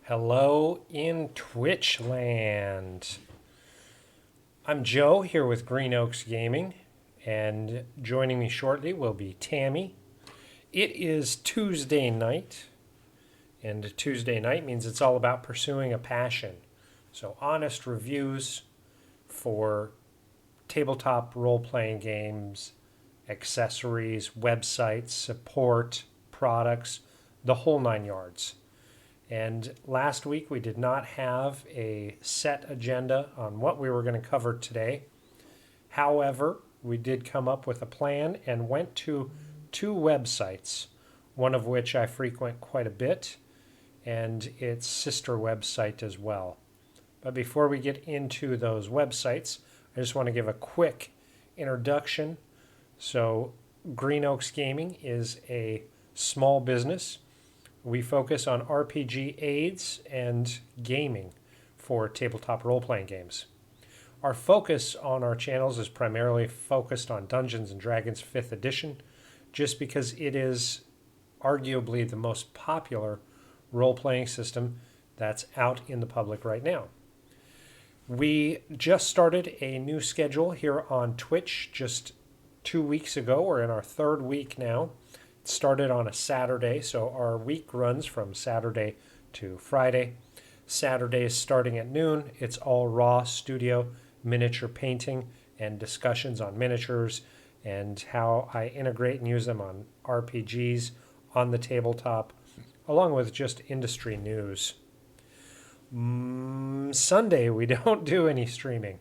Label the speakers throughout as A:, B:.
A: Hello in Twitch land. I'm Joe here with Green Oaks Gaming, and joining me shortly will be Tammy. It is Tuesday night, and Tuesday night means it's all about pursuing a passion. So, honest reviews for tabletop role playing games, accessories, websites, support, products, the whole nine yards. And last week we did not have a set agenda on what we were going to cover today. However, we did come up with a plan and went to two websites, one of which I frequent quite a bit, and its sister website as well. But before we get into those websites, I just want to give a quick introduction. So, Green Oaks Gaming is a small business. We focus on RPG aids and gaming for tabletop role-playing games. Our focus on our channels is primarily focused on Dungeons & Dragons 5th edition, just because it is arguably the most popular role-playing system that's out in the public right now. We just started a new schedule here on Twitch just 2 weeks ago. We're in our third week now. Started on a Saturday, so our week runs from Saturday to Friday. Saturday is starting at noon. It's all raw studio miniature painting and discussions on miniatures and how I integrate and use them on RPGs on the tabletop, along with just industry news. Sunday, we don't do any streaming.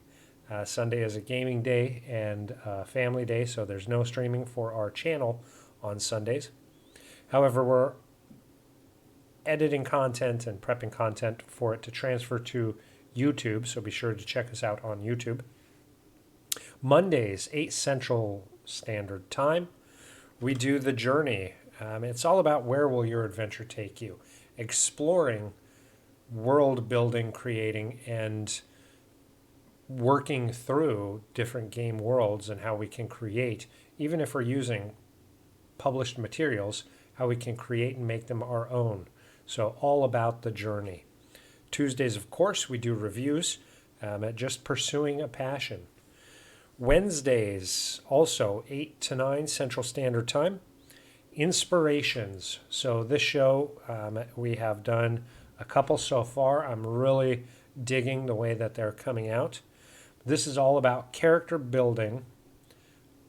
A: Sunday is a gaming day and family day, so there's no streaming for our channel on Sundays. However, we're editing content and prepping content for it to transfer to YouTube, so be sure to check us out on YouTube. Mondays, 8 Central Standard Time, we do The Journey. It's all about where will your adventure take you. Exploring, world building, creating, and working through different game worlds and how we can create, even if we're using published materials, how we can create and make them our own. So all about the journey. Tuesdays, of course, we do reviews at Just Pursuing a Passion. Wednesdays, also 8 to 9 Central Standard Time. Inspirations. So this show, we have done a couple so far. I'm really digging the way that they're coming out. This is all about character building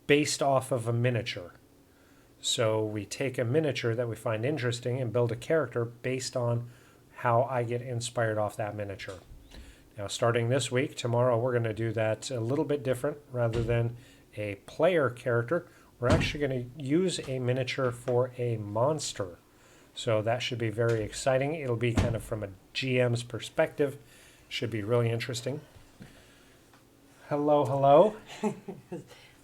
A: based off of a miniature. So we take a miniature that we find interesting and build a character based on how I get inspired off that miniature. Now, starting this week, tomorrow, we're going to do that a little bit different. Rather than a player character, we're actually going to use a miniature for a monster. So that should be very exciting. It'll be kind of from a GM's perspective. Should be really interesting. Hello, hello.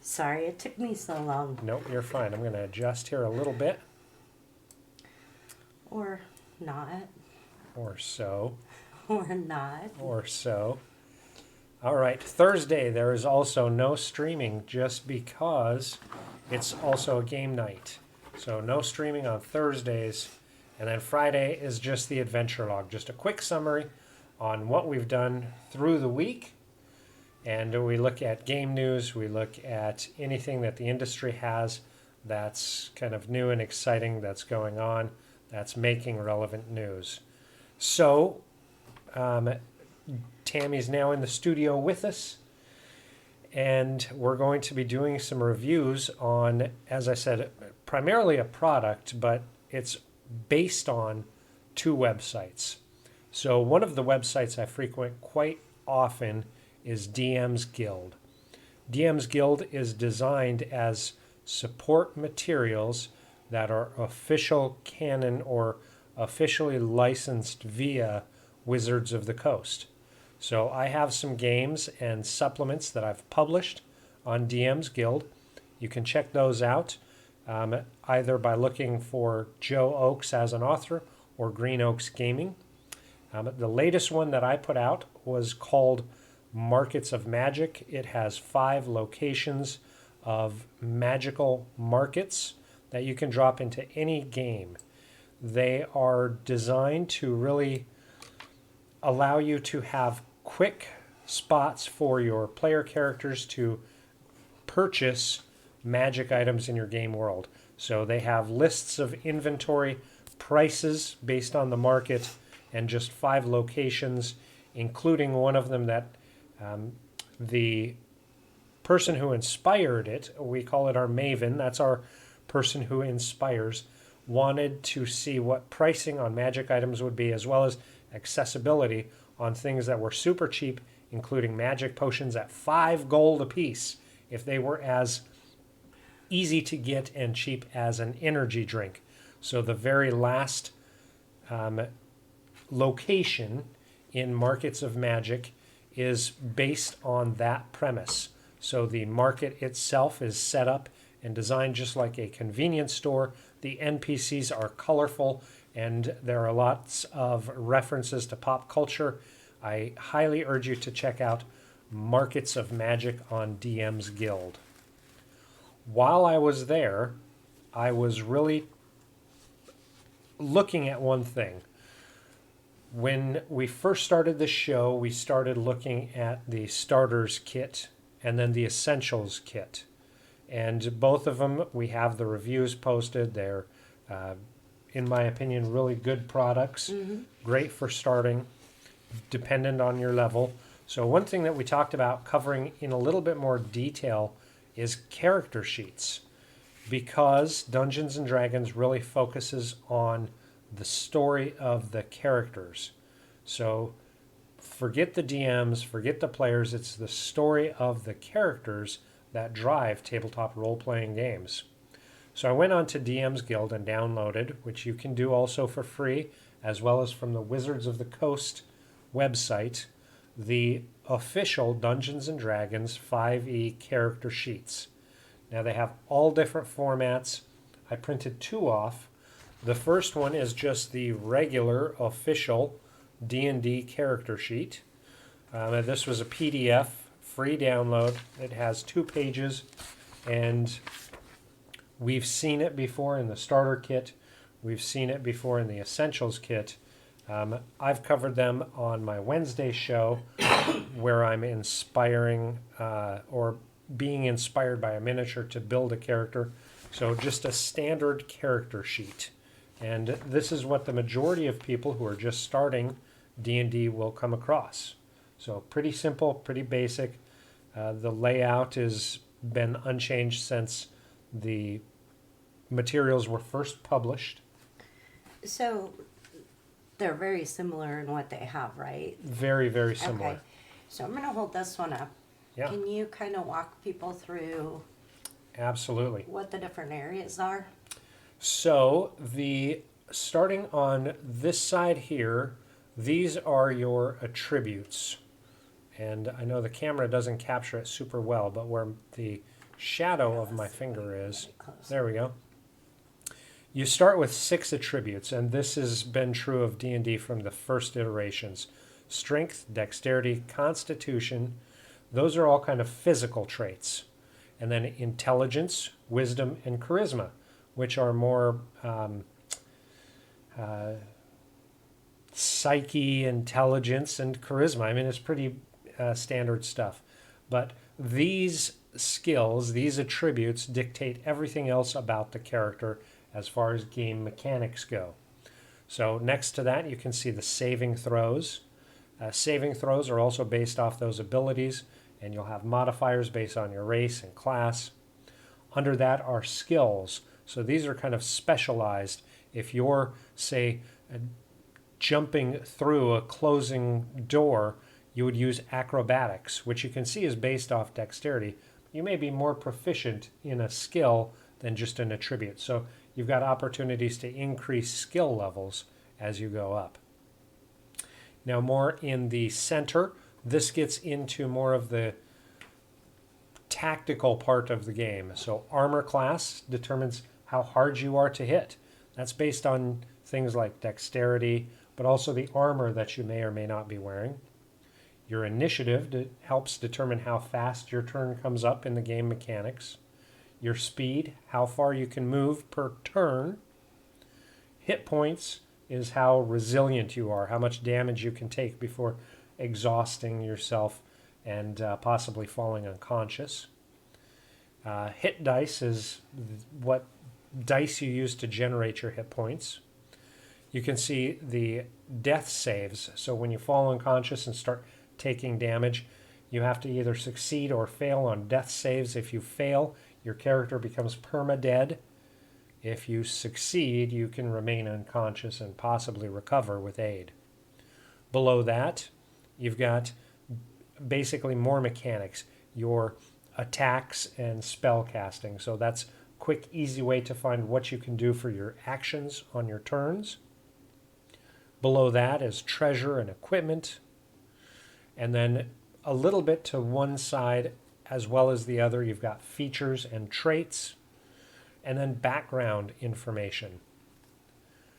B: Sorry it took me so long.
A: Nope, you're fine. I'm going to adjust here a little bit.
B: Or not.
A: Or so.
B: Or not.
A: Or so. All right, Thursday, there is also no streaming just because it's also a game night. So no streaming on Thursdays. And then Friday is just the adventure log, just a quick summary on what we've done through the week. And we look at game news, we look at anything that the industry has that's kind of new and exciting that's going on, that's making relevant news. So, Tammy's now in the studio with us, and we're going to be doing some reviews on, as I said, primarily a product, but it's based on two websites. So one of the websites I frequent quite often is DM's Guild. DM's Guild is designed as support materials that are official canon or officially licensed via Wizards of the Coast. So I have some games and supplements that I've published on DM's Guild. You can check those out either by looking for Joe Oaks as an author or Green Oaks Gaming. The latest one that I put out was called Markets of Magic. It has 5 locations of magical markets that you can drop into any game. They are designed to really allow you to have quick spots for your player characters to purchase magic items in your game world. So they have lists of inventory prices based on the market and just 5 locations, including one of them that the person who inspired it, we call it our maven, that's our person who inspires, wanted to see what pricing on magic items would be, as well as accessibility on things that were super cheap, including magic potions at 5 gold apiece, if they were as easy to get and cheap as an energy drink. So the very last location in Markets of Magic is based on that premise. So the market itself is set up and designed just like a convenience store. The NPCs are colorful, and there are lots of references to pop culture. I highly urge you to check out Markets of Magic on DM's Guild. While I was there, I was really looking at one thing. When we first started the show, we started looking at the starters kit and then the essentials kit. And both of them, we have the reviews posted. They're, in my opinion, really good products. Great for starting, dependent on your level. So one thing that we talked about covering in a little bit more detail is character sheets, because Dungeons and Dragons really focuses on the story of the characters. So forget the DMs, forget the players, it's the story of the characters that drive tabletop role-playing games. So I went on to DM's Guild and downloaded, which you can do also for free, as well as from the Wizards of the Coast website, the official Dungeons and Dragons 5e character sheets. Now they have all different formats. I printed 2 off. The first one is just the regular official D&D character sheet. This was a PDF, free download. It has 2 pages, and we've seen it before in the starter kit. We've seen it before in the essentials kit. I've covered them on my Wednesday show where I'm inspiring or being inspired by a miniature to build a character. So just a standard character sheet. And this is what the majority of people who are just starting D&D will come across. So pretty simple, pretty basic. The layout has been unchanged since the materials were first published.
B: So they're very similar in what they have, right?
A: Very, very similar.
B: Okay. So I'm going to hold this one up.
A: Yeah.
B: Can you kind of walk people through
A: Absolutely.
B: what the different areas are?
A: So starting on this side here, these are your attributes. And I know the camera doesn't capture it super well, but where the shadow of my finger is, there we go. You start with 6 attributes, and this has been true of D&D from the first iterations. Strength, dexterity, constitution, those are all kind of physical traits. And then intelligence, wisdom, and charisma, which are more psyche, intelligence, and charisma. I mean, it's pretty standard stuff. But these skills, these attributes, dictate everything else about the character as far as game mechanics go. So next to that, you can see the saving throws. Saving throws are also based off those abilities, and you'll have modifiers based on your race and class. Under that are skills. So these are kind of specialized. If you're, say, jumping through a closing door, you would use acrobatics, which you can see is based off dexterity. You may be more proficient in a skill than just an attribute. So you've got opportunities to increase skill levels as you go up. Now more in the center, this gets into more of the tactical part of the game. So armor class determines how hard you are to hit. That's based on things like dexterity, but also the armor that you may or may not be wearing. Your initiative helps determine how fast your turn comes up in the game mechanics. Your speed, how far you can move per turn. Hit points is how resilient you are, how much damage you can take before exhausting yourself and possibly falling unconscious. Hit dice is what dice you use to generate your hit points. You can see the death saves. So when you fall unconscious and start taking damage, you have to either succeed or fail on death saves. If you fail, your character becomes perma-dead. If you succeed, you can remain unconscious and possibly recover with aid. Below that, you've got basically more mechanics. Your attacks and spell casting. So that's a quick, easy way to find what you can do for your actions on your turns. Below that is treasure and equipment. And then a little bit to one side as well as the other, you've got features and traits, and then background information.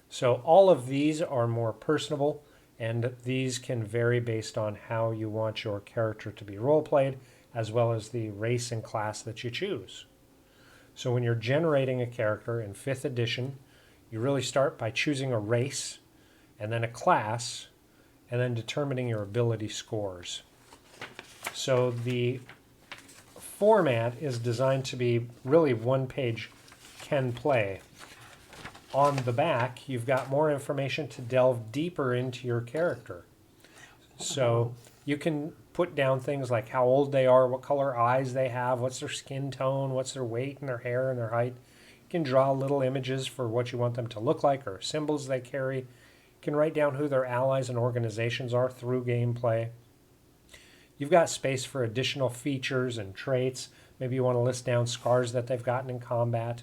A: So all of these are more personable, and these can vary based on how you want your character to be role-played, as well as the race and class that you choose. So when you're generating a character in 5th edition, you really start by choosing a race, and then a class, and then determining your ability scores. So the format is designed to be really one-page can play. On the back, you've got more information to delve deeper into your character. So you can put down things like how old they are, what color eyes they have, what's their skin tone, what's their weight and their hair and their height. You can draw little images for what you want them to look like or symbols they carry. You can write down who their allies and organizations are through gameplay. You've got space for additional features and traits. Maybe you want to list down scars that they've gotten in combat,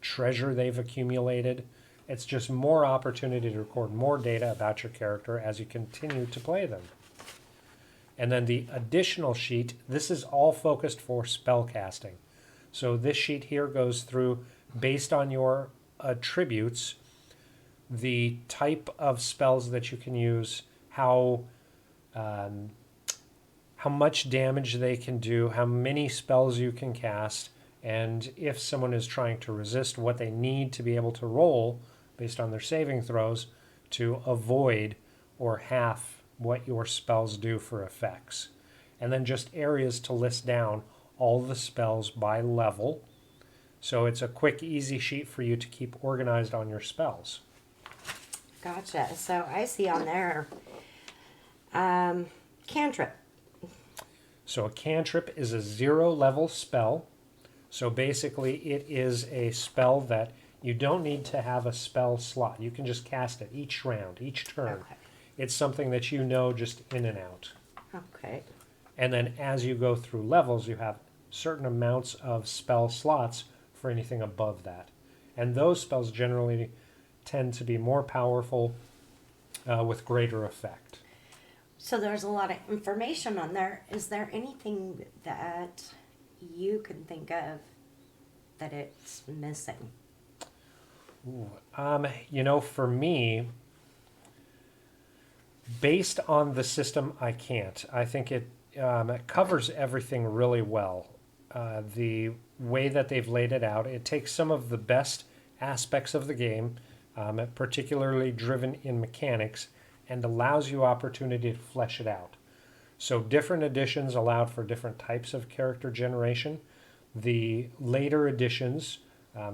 A: treasure they've accumulated. It's just more opportunity to record more data about your character as you continue to play them. And then the additional sheet, this is all focused for spell casting. So this sheet here goes through, based on your attributes, the type of spells that you can use, how much damage they can do, how many spells you can cast, and if someone is trying to resist, what they need to be able to roll based on their saving throws to avoid or half what your spells do for effects. And then just areas to list down all the spells by level. So it's a quick, easy sheet for you to keep organized on your spells.
B: Gotcha. So I see on there, Cantrip.
A: So a cantrip is a 0-level spell. So basically it is a spell that you don't need to have a spell slot. You can just cast it each round, each turn.
B: Okay.
A: It's something that you know just in and out.
B: Okay.
A: And then as you go through levels, you have certain amounts of spell slots for anything above that. And those spells generally tend to be more powerful with greater effect.
B: So there's a lot of information on there. Is there anything that you can think of that it's missing?
A: For me, based on the system, I can't. I think it covers everything really well. The way that they've laid it out, it takes some of the best aspects of the game, particularly driven in mechanics, and allows you opportunity to flesh it out. So different editions allowed for different types of character generation. The later editions,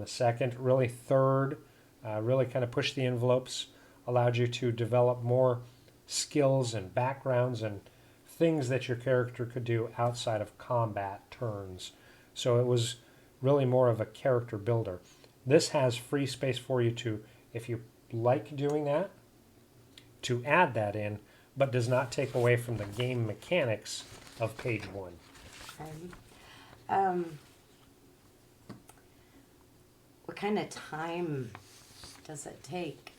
A: second, really third, really kind of pushed the envelopes, allowed you to develop more skills and backgrounds and things that your character could do outside of combat turns. So it was really more of a character builder. This has free space for you to, if you like doing that, to add that in, but does not take away from the game mechanics of page 1.
B: What kind of time does it take?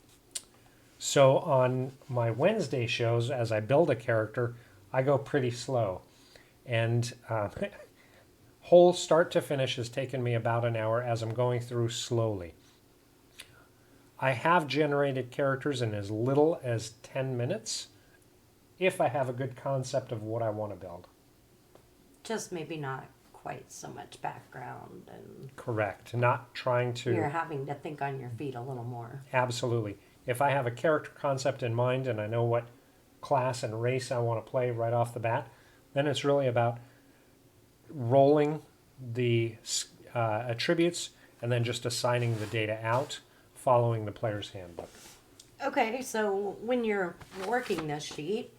A: So on my Wednesday shows, as I build a character, I go pretty slow. And whole start to finish has taken me about an hour as I'm going through slowly. I have generated characters in as little as 10 minutes if I have a good concept of what I want to build.
B: Just maybe not quite so much background and
A: Correct. Not trying to...
B: you're having to think on your feet a little more.
A: Absolutely. if I have a character concept in mind and I know what class and race I want to play right off the bat, then it's really about rolling the attributes and then just assigning the data out, following the player's handbook.
B: Okay, so when you're working this sheet,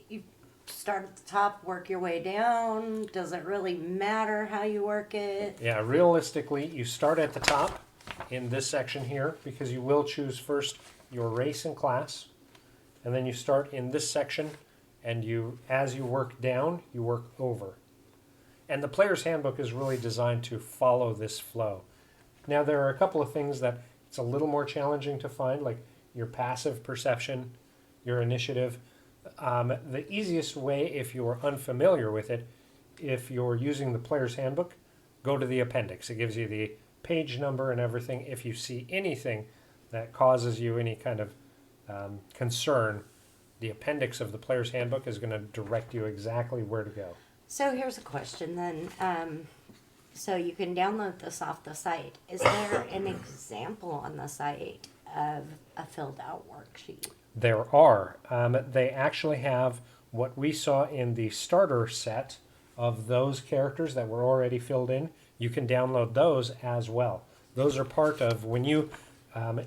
B: you start at the top, work your way down. Does it really matter how you work it?
A: Yeah, realistically, you start at the top in this section here because you will choose first your race and class, and then you start in this section, and as you work down, you work over. And the player's handbook is really designed to follow this flow. Now, there are a couple of things that it's a little more challenging to find, like your passive perception, your initiative. The easiest way, if you're unfamiliar with it, if you're using the player's handbook, go to the appendix. It gives you the page number and everything. If you see anything that causes you any kind of concern, the appendix of the player's handbook is going to direct you exactly where to go.
B: So here's a question then. So you can download this off the site. Is there an example on the site of a filled out worksheet?
A: There are. They actually have what we saw in the starter set of those characters that were already filled in. You can download those as well. Those are part of when you,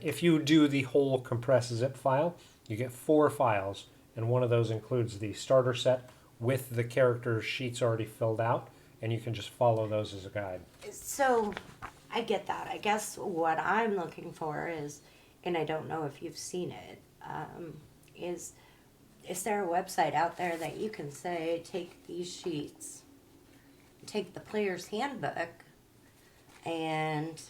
A: if you do the whole compressed zip file, you get 4 files, and one of those includes the starter set with the character sheets already filled out, and you can just follow those as a guide.
B: So I get that. I guess what I'm looking for is, and I don't know if you've seen it, is there a website out there that you can say, take these sheets, take the player's handbook, and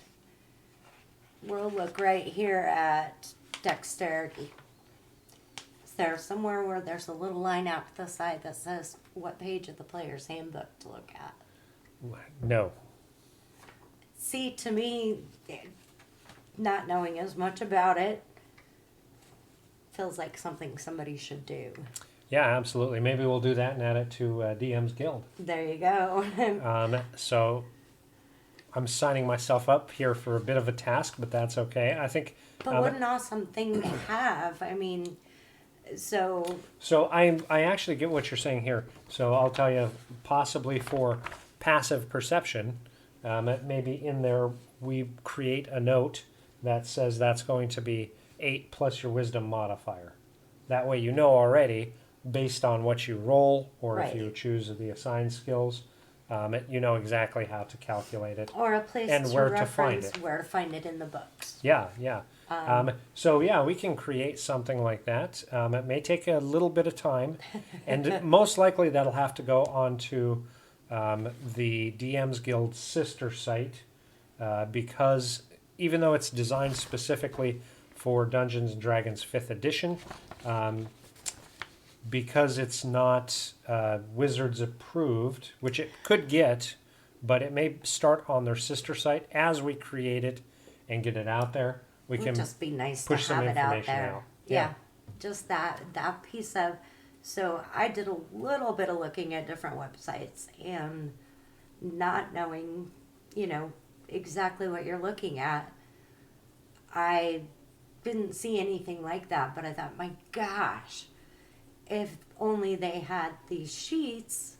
B: we'll look right here at dexterity. Is there somewhere where there's a little line out the side that says what page of the player's handbook to look at?
A: No.
B: See, to me, not knowing as much about it feels like something somebody should do.
A: Yeah, absolutely. Maybe we'll do that and add it to DM's Guild.
B: There you go.
A: So I'm signing myself up here for a bit of a task, but that's okay. I think.
B: But what an awesome thing to have. I mean, so
A: I actually get what you're saying here. So I'll tell you, possibly for passive perception, maybe in there we create a note that says that's going to be 8 plus your wisdom modifier. That way you know already, based on what you roll, or if you choose the assigned skills, you know exactly how to calculate it.
B: or a place
A: and
B: to
A: where to
B: reference
A: find it.
B: where to find it in the books.
A: Yeah. So yeah, we can create something like that. It may take a little bit of time, and most likely that'll have to go onto the DM's Guild sister site, because even though it's designed specifically for Dungeons & Dragons 5th edition, because it's not Wizards approved, which it could get, but it may start on their sister site as we create it and get it out there. We
B: It would
A: can
B: just be nice
A: push
B: to
A: some
B: have it out
A: information
B: there.
A: out.
B: Yeah. Just that piece of. So I did a little bit of looking at different websites and not knowing, exactly what you're looking at. I didn't see anything like that, but I thought, my gosh, if only they had these sheets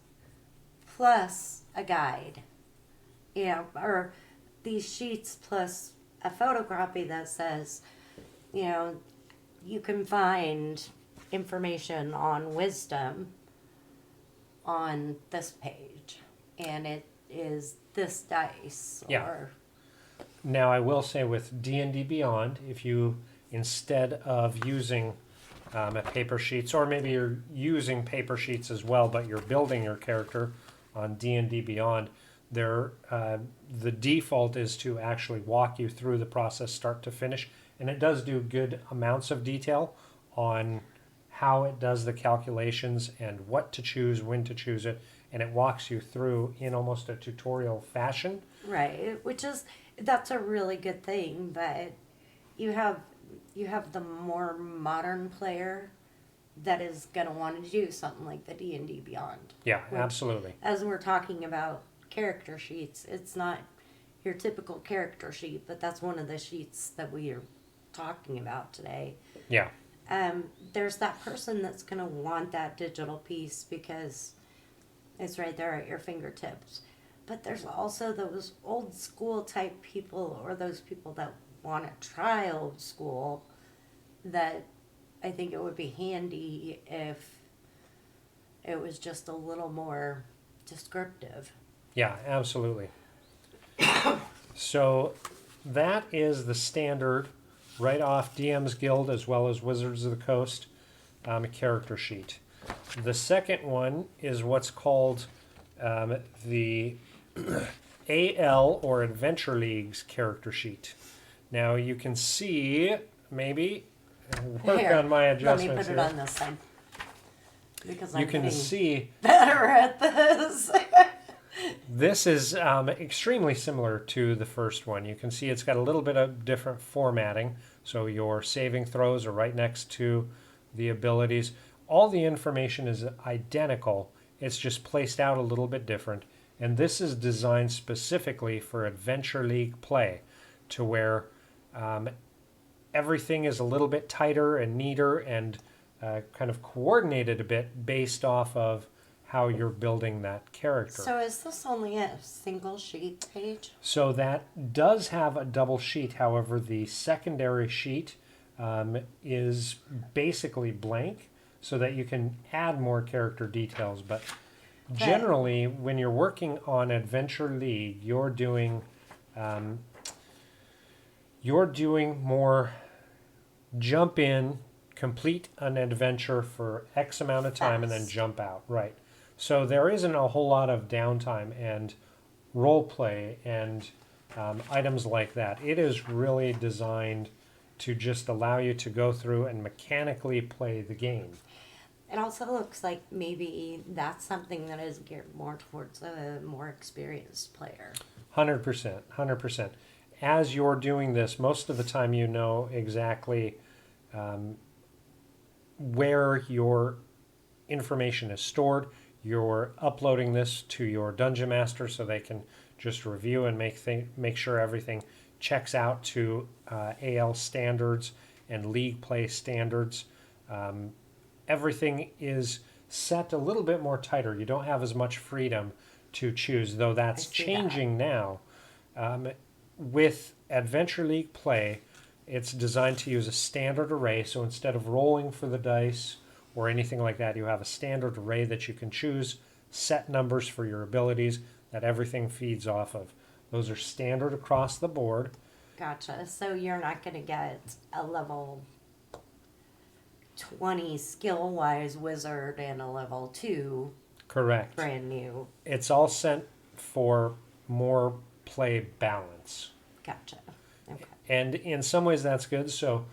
B: plus a guide, or these sheets plus a photocopy that says, you can find information on wisdom on this page, and it is this dice.
A: Yeah.
B: Or
A: Now, I will say with D&D Beyond, if you, instead of using paper sheets, or maybe you're using paper sheets as well, but you're building your character on D&D Beyond, the default is to actually walk you through the process start to finish, and it does do good amounts of detail on how it does the calculations and what to choose, when to choose it, and it walks you through in almost a tutorial fashion.
B: right, that's a really good thing, but you have the more modern player that is going to want to do something like the D&D Beyond.
A: Yeah,
B: Which,
A: absolutely.
B: As we're talking about character sheets, it's not your typical character sheet, but that's one of the sheets that we are talking about today.
A: Yeah.
B: There's that person that's going to want that digital piece because it's right there at your fingertips. But there's also those old school type people, or those people that want to try old school, that I think it would be handy if it was just a little more descriptive.
A: Yeah, absolutely. So that is the standard right off DM's Guild as well as Wizards of the Coast character sheet. The second one is what's called the AL or Adventure League's character sheet. Now you can see, maybe, work
B: Here,
A: on my
B: let me
A: adjustments
B: put it
A: here.
B: on this side. Because
A: You
B: I'm
A: can
B: getting
A: see
B: better at this.
A: this is extremely similar to the first one. You can see it's got a little bit of different formatting. So your saving throws are right next to the abilities. All the information is identical. It's just placed out a little bit different. And this is designed specifically for Adventure League play, to where everything is a little bit tighter and neater and kind of coordinated a bit based off of how you're building that character.
B: So is this only a single sheet page?
A: So that does have a double sheet. However, the secondary sheet is basically blank so that you can add more character details. But generally, when you're working on Adventure League, you're doing more jump in, complete an adventure for X amount of time, and then jump out. Right. So there isn't a whole lot of downtime and role play and items like that. It is really designed to just allow you to go through and mechanically play the game.
B: It also looks like maybe that's something that is geared more towards a more experienced player.
A: 100%. 100%. As you're doing this, most of the time you know exactly where your information is stored. You're uploading this to your Dungeon Master so they can just review and make sure everything checks out to AL standards and league play standards. Everything is set a little bit more tighter. You don't have as much freedom to choose, though that's changing now. With Adventure League play, it's designed to use a standard array. So instead of rolling for the dice or anything like that, you have a standard array that you can choose, set numbers for your abilities that everything feeds off of. Those are standard across the board.
B: Gotcha. So you're not going to get a level 20 skill-wise wizard and a level 2
A: Correct.
B: brand new.
A: It's all sent for more play balance.
B: Gotcha. Okay.
A: And in some ways that's good. So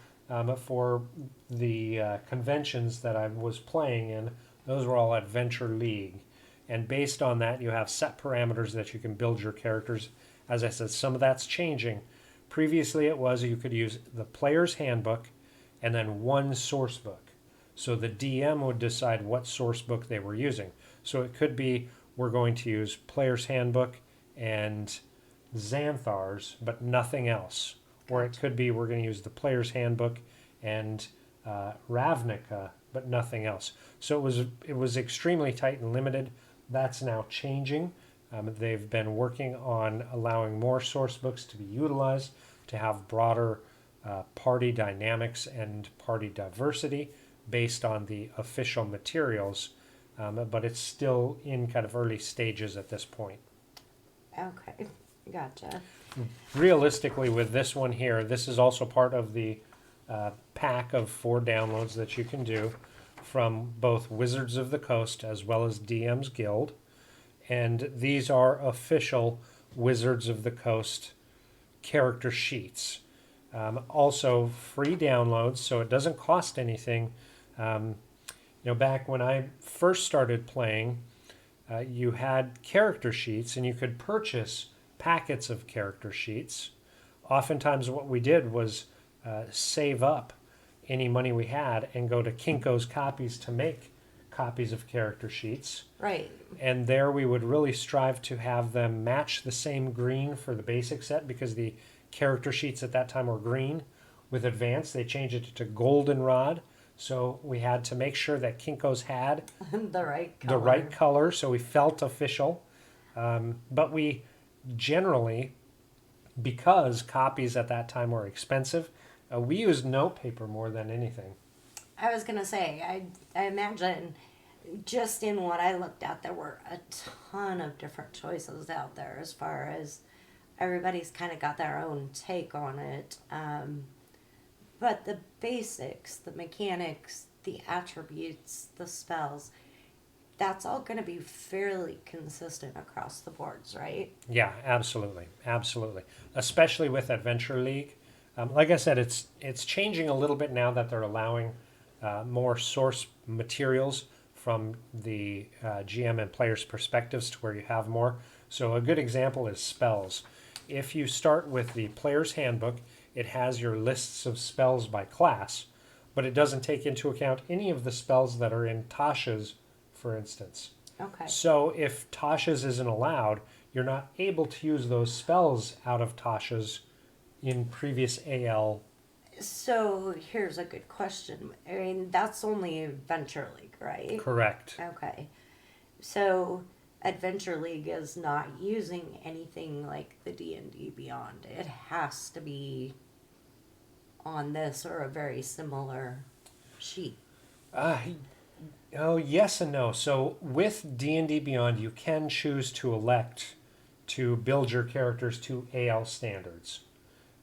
A: for the conventions that I was playing in, those were all Adventure League. And based on that, you have set parameters that you can build your characters. As I said, some of that's changing. Previously it was you could use the player's handbook and then one source book. So the DM would decide what source book they were using. So it could be we're going to use player's handbook and Xanthar's, but nothing else. Or it could be we're going to use the player's handbook and Ravnica, but nothing else. So it was extremely tight and limited. That's now changing. They've been working on allowing more source books to be utilized to have broader party dynamics and party diversity based on the official materials, but it's still in kind of early stages at this point.
B: Okay. Gotcha.
A: Realistically, with this one here, this is also part of the pack of 4 downloads that you can do from both Wizards of the Coast as well as DM's Guild. And these are official Wizards of the Coast character sheets. Also free downloads, so it doesn't cost anything. Back when I first started playing, you had character sheets and you could purchase packets of character sheets. Oftentimes what we did was save up any money we had and go to Kinko's Copies to make copies of character sheets.
B: Right.
A: And there we would really strive to have them match the same green for the basic set, because the character sheets at that time were green, With Advanced, they changed it to Goldenrod. So we had to make sure that Kinko's had
B: The right
A: the
B: color.
A: right color, so we felt official. But we generally, because copies at that time were expensive, we used note paper more than anything.
B: I was gonna say, I imagine just in what I looked at, there were a ton of different choices out there as far as everybody's kind of got their own take on it. But the basics, the mechanics, the attributes, the spells, that's all going to be fairly consistent across the boards, right?
A: Yeah, absolutely, absolutely. Especially with Adventure League. Like I said, it's changing a little bit now that they're allowing more source materials from the GM and players' perspectives to where you have more. So a good example is spells. If you start with the player's handbook, it has your lists of spells by class, but it doesn't take into account any of the spells that are in Tasha's, for instance.
B: Okay.
A: So if Tasha's isn't allowed, you're not able to use those spells out of Tasha's in previous AL.
B: So here's a good question. I mean, that's only Adventure League, right?
A: Correct.
B: Okay. So Adventure League is not using anything like the D&D Beyond. It has to be on this or a very similar sheet.
A: Oh, yes and no. So with D&D Beyond, you can choose to elect to build your characters to AL standards.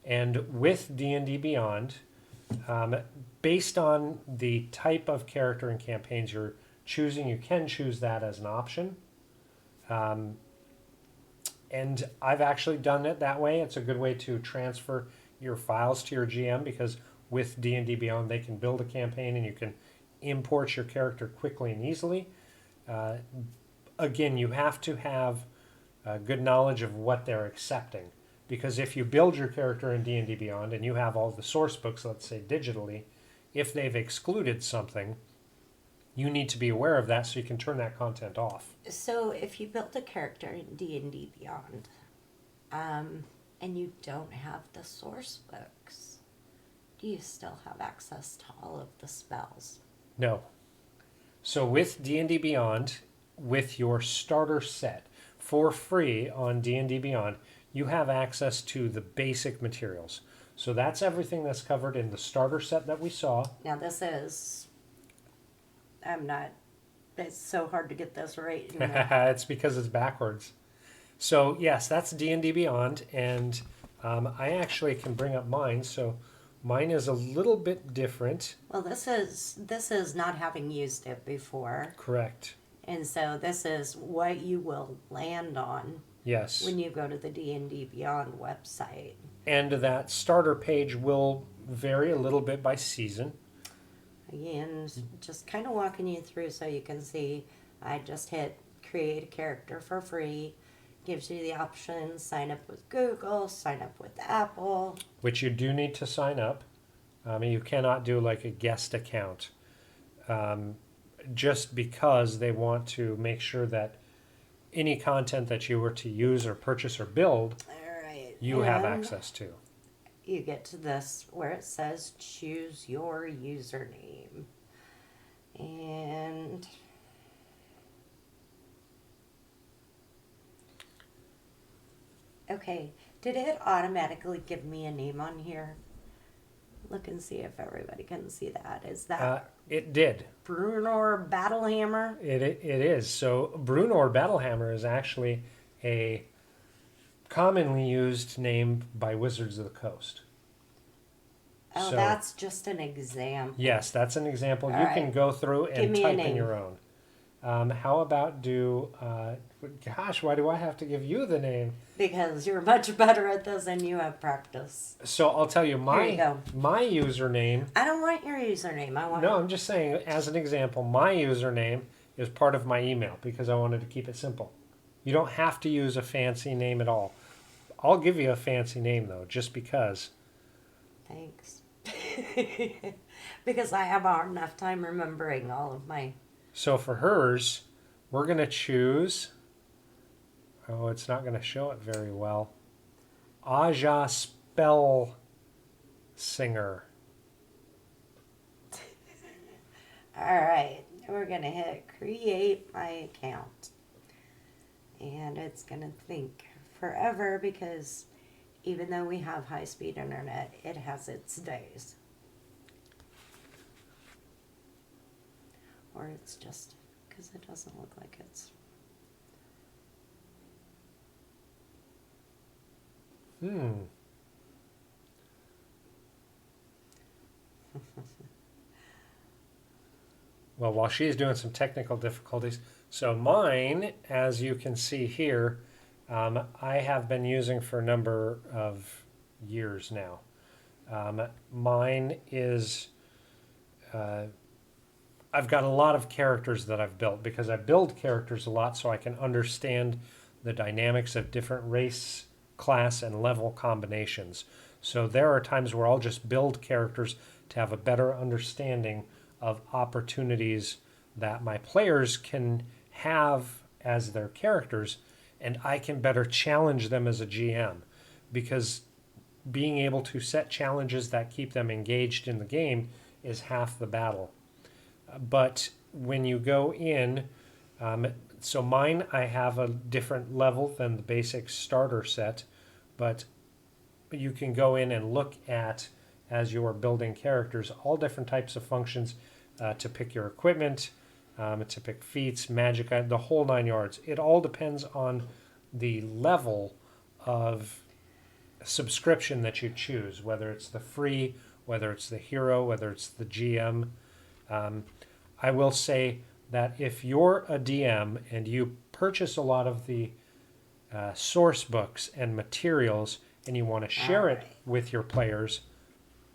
A: And with D&D Beyond, based on the type of character and campaigns you're choosing, you can choose that as an option. And I've actually done it that way. It's a good way to transfer your files to your GM because with D&D Beyond, they can build a campaign and you can import your character quickly and easily. Again, you have to have good knowledge of what they're accepting. Because if you build your character in D&D Beyond and you have all the source books, let's say digitally, if they've excluded something, you need to be aware of that so you can turn that content off.
B: So if you built a character in D&D Beyond, and you don't have the source books, do you still have access to all of the spells?
A: No. So with D&D Beyond, with your starter set for free on D&D Beyond, you have access to the basic materials. So that's everything that's covered in the starter set that we saw.
B: Now this is, it's so hard to get this right.
A: It's because it's backwards. So yes, that's D&D Beyond, and I actually can bring up mine. So mine is a little bit different.
B: Well, this is not having used it before.
A: Correct.
B: And so this is what you will land on.
A: Yes.
B: When you go to the D&D Beyond website.
A: And that starter page will vary a little bit by season.
B: Again, just kind of walking you through so you can see. I just hit create a character for free. Gives you the option, sign up with Google, sign up with Apple.
A: Which you do need to sign up. You cannot do like a guest account. Just because they want to make sure that any content that you were to use or purchase or build,
B: All right.
A: you have access to.
B: You get to this where it says choose your username. And okay, did it automatically give me a name on here? Look and see if everybody can see that. Is that
A: It did.
B: Brunor Battlehammer?
A: It is. So Brunor Battlehammer is actually a commonly used name by Wizards of the Coast.
B: Oh,
A: So-
B: that's just an example.
A: Yes, that's an example.
B: All
A: You
B: right.
A: can go through
B: Give
A: and
B: me a
A: type in
B: name.
A: your own. How about gosh, why do I have to give you the name?
B: Because you're much better at this and you have practice.
A: So I'll tell you
B: Here you go.
A: my username.
B: I don't want your username. I want
A: No, I'm just saying as an example, my username is part of my email because I wanted to keep it simple. You don't have to use a fancy name at all. I'll give you a fancy name though, just because.
B: Thanks. Because I have a hard enough time remembering all of my.
A: So for hers, we're going to choose. Oh, it's not going to show it very well. Aja Spell. singer.
B: All right, we're going to hit create my account. And it's going to think forever because even though we have high-speed internet, it has its days. Or it's just because it doesn't look like it's...
A: Well, while she's doing some technical difficulties, so mine, as you can see here, I have been using for a number of years now. Mine is, I've got a lot of characters that I've built because I build characters a lot so I can understand the dynamics of different race, class, and level combinations. So there are times where I'll just build characters to have a better understanding of opportunities that my players can have as their characters, and I can better challenge them as a GM, because being able to set challenges that keep them engaged in the game is half the battle. But when you go in, so mine, I have a different level than the basic starter set, but you can go in and look at, as you are building characters, all different types of functions to pick your equipment, to pick feats, magic, the whole 9 yards. It all depends on the level of subscription that you choose, whether it's the free, whether it's the hero, whether it's the GM. I will say that if you're a DM and you purchase a lot of the source books and materials and you want to share it with your players,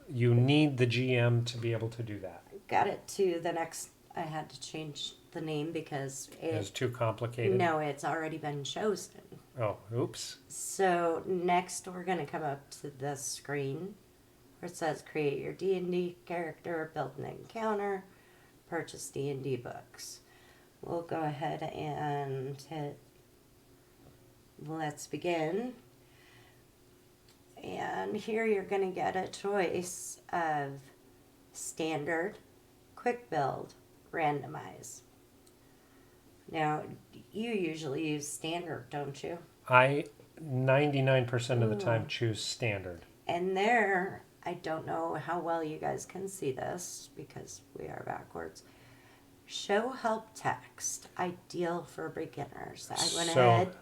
A: you need the GM to be able to do that.
B: Got it to the next... I had to change the name because
A: It's too complicated.
B: No, it's already been chosen.
A: Oh, oops.
B: So next we're going to come up to this screen where it says create your D&D character, build an encounter, purchase D&D books. We'll go ahead and hit let's begin. And here you're going to get a choice of standard, quick build, randomize. Now, you usually use standard, don't you?
A: I 99% of the time choose standard.
B: And there, I don't know how well you guys can see this because we are backwards. Show help text, ideal for beginners. I went ahead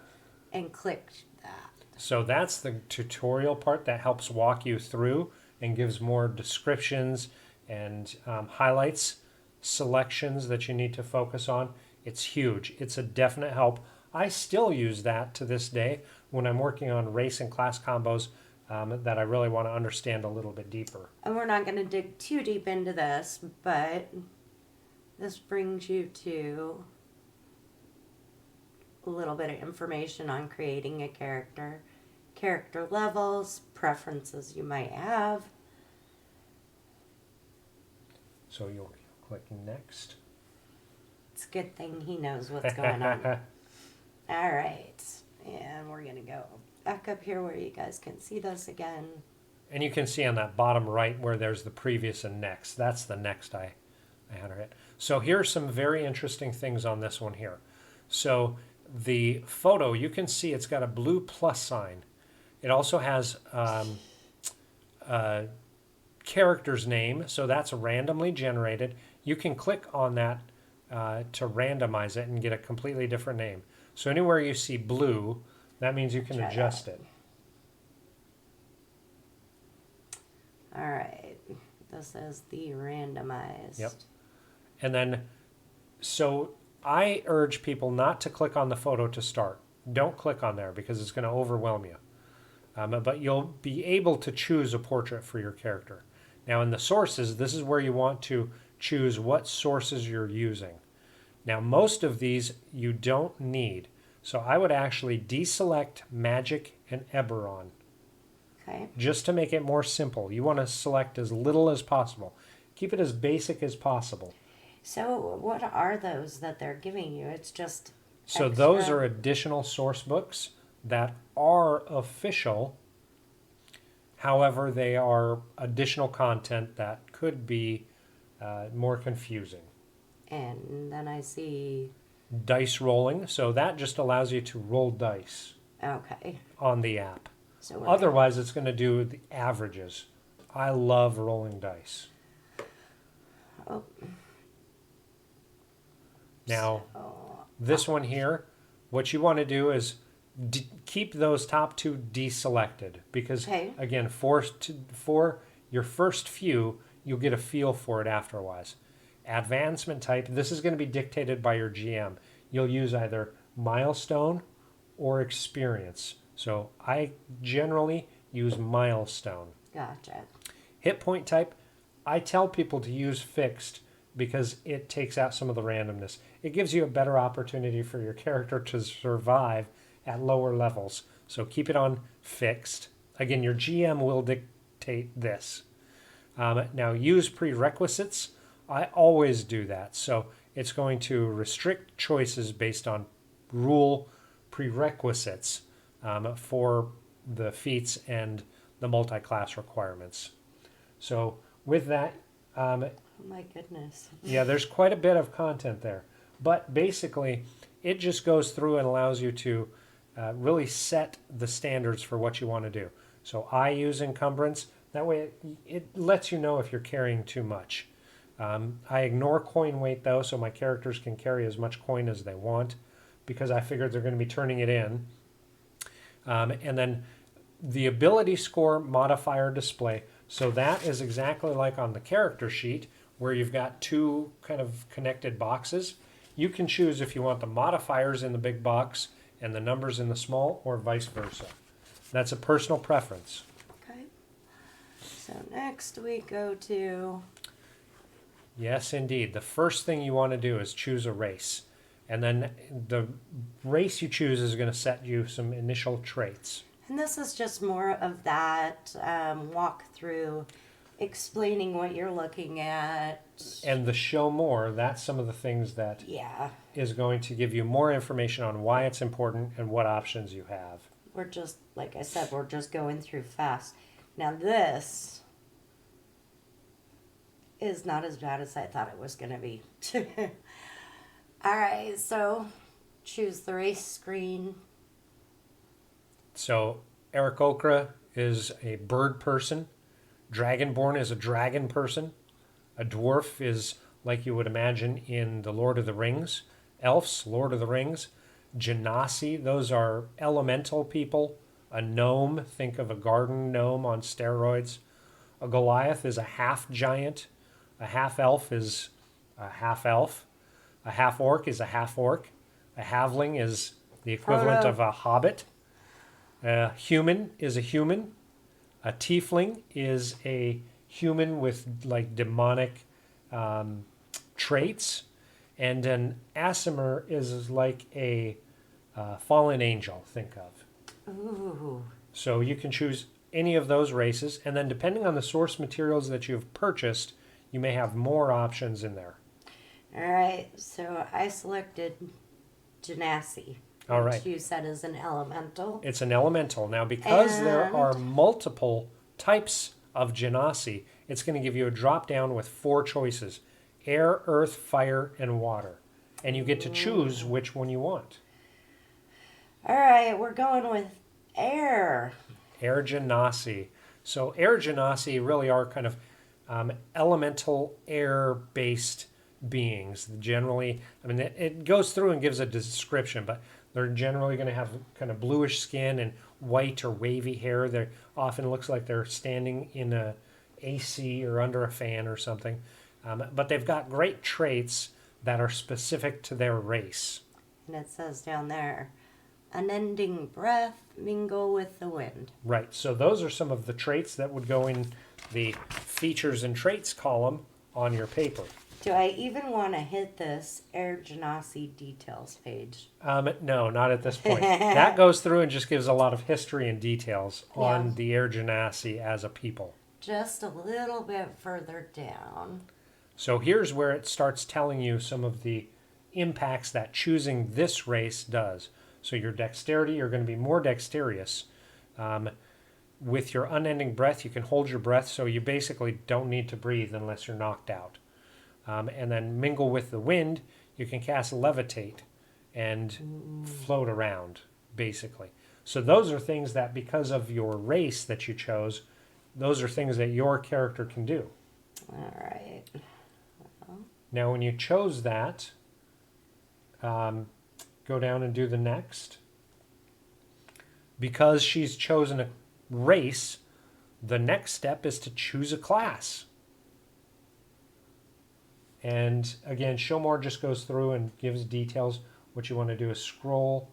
B: and clicked that.
A: So that's the tutorial part that helps walk you through and gives more descriptions and highlights selections that you need to focus on. It's huge. It's a definite help. I still use that to this day when I'm working on race and class combos that I really want to understand a little bit deeper.
B: And we're not going to dig too deep into this, but this brings you to a little bit of information on creating a character levels, preferences you might have.
A: So you'll click next.
B: It's a good thing he knows what's going on. All right. And we're going to go back up here where you guys can see this again.
A: And you can see on that bottom right where there's the previous and next. That's the next I had her hit. So here are some very interesting things on this one here. So the photo, you can see it's got a blue plus sign. It also has character's name, so that's randomly generated. You can click on that to randomize it and get a completely different name. So anywhere you see blue, that means you can adjust it.
B: All right. This is the randomized.
A: Yep. And then, so I urge people not to click on the photo to start. Don't click on there because it's going to overwhelm you. But you'll be able to choose a portrait for your character. Now in the sources, this is where you want to choose what sources you're using. Now most of these you don't need. So I would actually deselect Magic and Eberron.
B: Okay.
A: Just to make it more simple. You want to select as little as possible. Keep it as basic as possible.
B: So what are those that they're giving you? It's just
A: So
B: extra...
A: those are additional source books that are official. However, they are additional content that could be more confusing.
B: And then I see,
A: Dice rolling, so that just allows you to roll dice
B: okay.
A: on the app.
B: So we're
A: Otherwise, it's going to do the averages. I love rolling dice.
B: oh,
A: Now,
B: so,
A: this one here, what you want to do is keep those top two deselected because,
B: okay.
A: again, for your first few, you'll get a feel for it afterwards. Advancement type, this is going to be dictated by your GM. You'll use either milestone or experience. So I generally use milestone.
B: Gotcha.
A: Hit point type, I tell people to use fixed because it takes out some of the randomness. It gives you a better opportunity for your character to survive at lower levels. So keep it on fixed. Again, your GM will dictate this. Now use prerequisites. I always do that. So it's going to restrict choices based on rule prerequisites for the feats and the multi-class requirements. So with that,
B: Oh my goodness.
A: yeah, there's quite a bit of content there. But basically, it just goes through and allows you to really set the standards for what you want to do. So I use encumbrance. That way it lets you know if you're carrying too much. I ignore coin weight though, so my characters can carry as much coin as they want because I figured they're going to be turning it in. And then the ability score modifier display. So that is exactly like on the character sheet where you've got two kind of connected boxes. You can choose if you want the modifiers in the big box and the numbers in the small or vice versa. That's a personal preference.
B: Okay. So next we go to,
A: Yes, indeed. The first thing you want to do is choose a race. And then the race you choose is going to set you some initial traits.
B: and this is just more of that walkthrough, explaining what you're looking at.
A: And the show more, that's some of the things that
B: Yeah,
A: is going to give you more information on why it's important and what options you have.
B: we're just, like I said, we're just going through fast. Now this is not as bad as I thought it was going to be. All right, so choose the race screen.
A: So Eric Okra is a bird person. Dragonborn is a dragon person. A dwarf is like you would imagine in the Lord of the Rings. Elves, Lord of the Rings. Genasi, those are elemental people. A gnome, think of a garden gnome on steroids. A Goliath is a half giant. A half elf is a half elf. A half orc is a half orc. A halfling is the equivalent of a hobbit. A human is a human. A tiefling is a human with like demonic traits. And an Aasimar is like a fallen angel, think of.
B: Ooh.
A: So you can choose any of those races. And then depending on the source materials that you've purchased, you may have more options in there.
B: All right, so I selected Genasi.
A: All
B: which
A: right.
B: you said is an elemental.
A: It's an elemental. Now, because there
B: And-
A: are multiple types of Genasi, it's going to give you a drop down with 4 choices: air, earth, fire, and water. And you get to choose which one you want.
B: All right, we're going with air.
A: Air Genasi. So air Genasi really are kind of elemental air-based beings. Generally, I mean, it goes through and gives a description, but they're generally going to have kind of bluish skin and white or wavy hair. They often looks like they're standing in a AC or under a fan or something. But they've got great traits that are specific to their race.
B: And it says down there, unending breath, mingle with the wind.
A: Right. So those are some of the traits that would go in the features and traits column on your paper.
B: Do I even want to hit this Air Genasi details page?
A: No, not at this point. That goes through and just gives a lot of history and details on
B: Yeah.
A: the Air Genasi as a people.
B: Just a little bit further down.
A: So here's where it starts telling you some of the impacts that choosing this race does. So your dexterity, you're going to be more dexterous. with your unending breath, you can hold your breath, so you basically don't need to breathe unless you're knocked out. And then mingle with the wind, you can cast levitate and float around, basically. So those are things that, because of your race that you chose, those are things that your character can do.
B: All right.
A: Now, when you chose that, go down and do the next. Because she's chosen a race, the next step is to choose a class. And again, show more just goes through and gives details. What you want to do is scroll.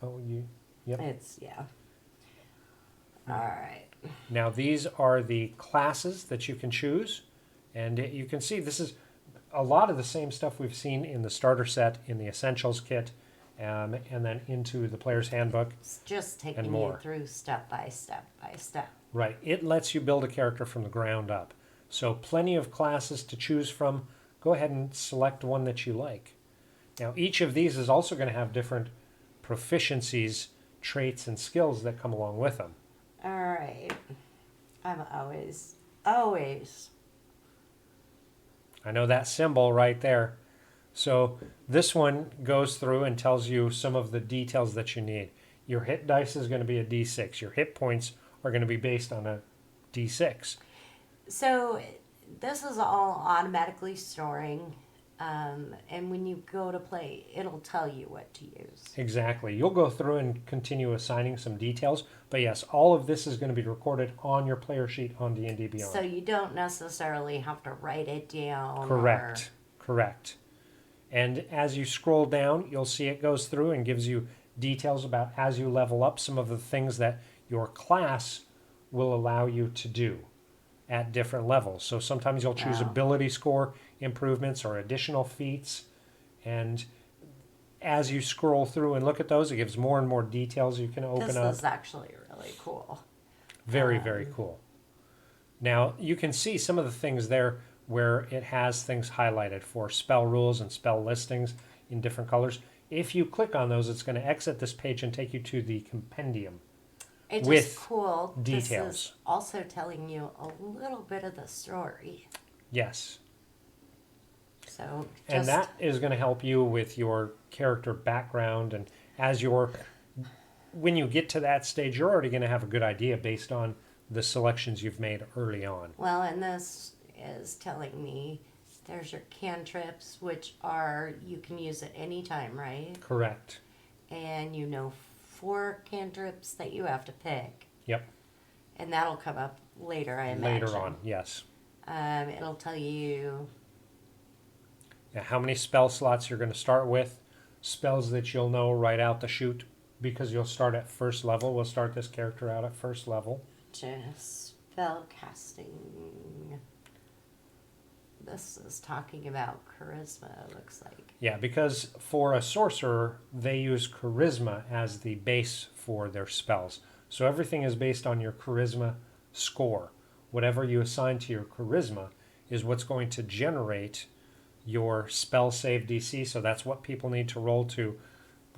A: Oh, yep.
B: Yeah. All right.
A: Now these are the classes that you can choose. And you can see this is a lot of the same stuff we've seen in the starter set, in the Essentials kit, and then into the Player's Handbook.
B: It's just taking you
A: more.
B: through step by step by step.
A: Right. It lets you build a character from the ground up. So plenty of classes to choose from. Go ahead and select one that you like. Now, each of these is also going to have different proficiencies, traits, and skills that come along with them.
B: All right. I'm always.
A: I know that symbol right there. So this one goes through and tells you some of the details that you need. Your hit dice is going to be a D6. Your hit points are going to be based on a D6.
B: So this is all automatically storing. And when you go to play, it'll tell you what to use.
A: Exactly. You'll go through and continue assigning some details. But yes, all of this is going to be recorded on your player sheet on D&D Beyond.
B: So you don't necessarily have to write it down.
A: Correct. Correct. And as you scroll down, you'll see it goes through and gives you details about, as you level up, some of the things that your class will allow you to do at different levels. So sometimes you'll choose ability score improvements or additional feats. And as you scroll through and look at those, it gives more and more details you can open up.
B: This is actually really cool.
A: Very, very cool. Now, you can see some of the things there where it has things highlighted for spell rules and spell listings in different colors. If you click on those, it's going to exit this page and take you to the compendium.
B: It's
A: with
B: just cool.
A: details.
B: This is also telling you a little bit of the story.
A: Yes.
B: So
A: And that is going to help you with your character background. And when you get to that stage, you're already going to have a good idea based on the selections you've made early on.
B: Well, and this is telling me there's your cantrips, which are, you can use at any time, right?
A: Correct.
B: And 4 cantrips that you have to pick.
A: Yep.
B: And that'll come up later, I imagine.
A: Later on, yes.
B: It'll tell you
A: How many spell slots you're going to start with, spells that you'll know right out the chute, because you'll start at first level. We'll start this character out at first level.
B: just spell casting. This is talking about charisma, it looks like.
A: Yeah, because for a sorcerer, they use charisma as the base for their spells. So everything is based on your charisma score. Whatever you assign to your charisma is what's going to generate your spell save DC. So that's what people need to roll to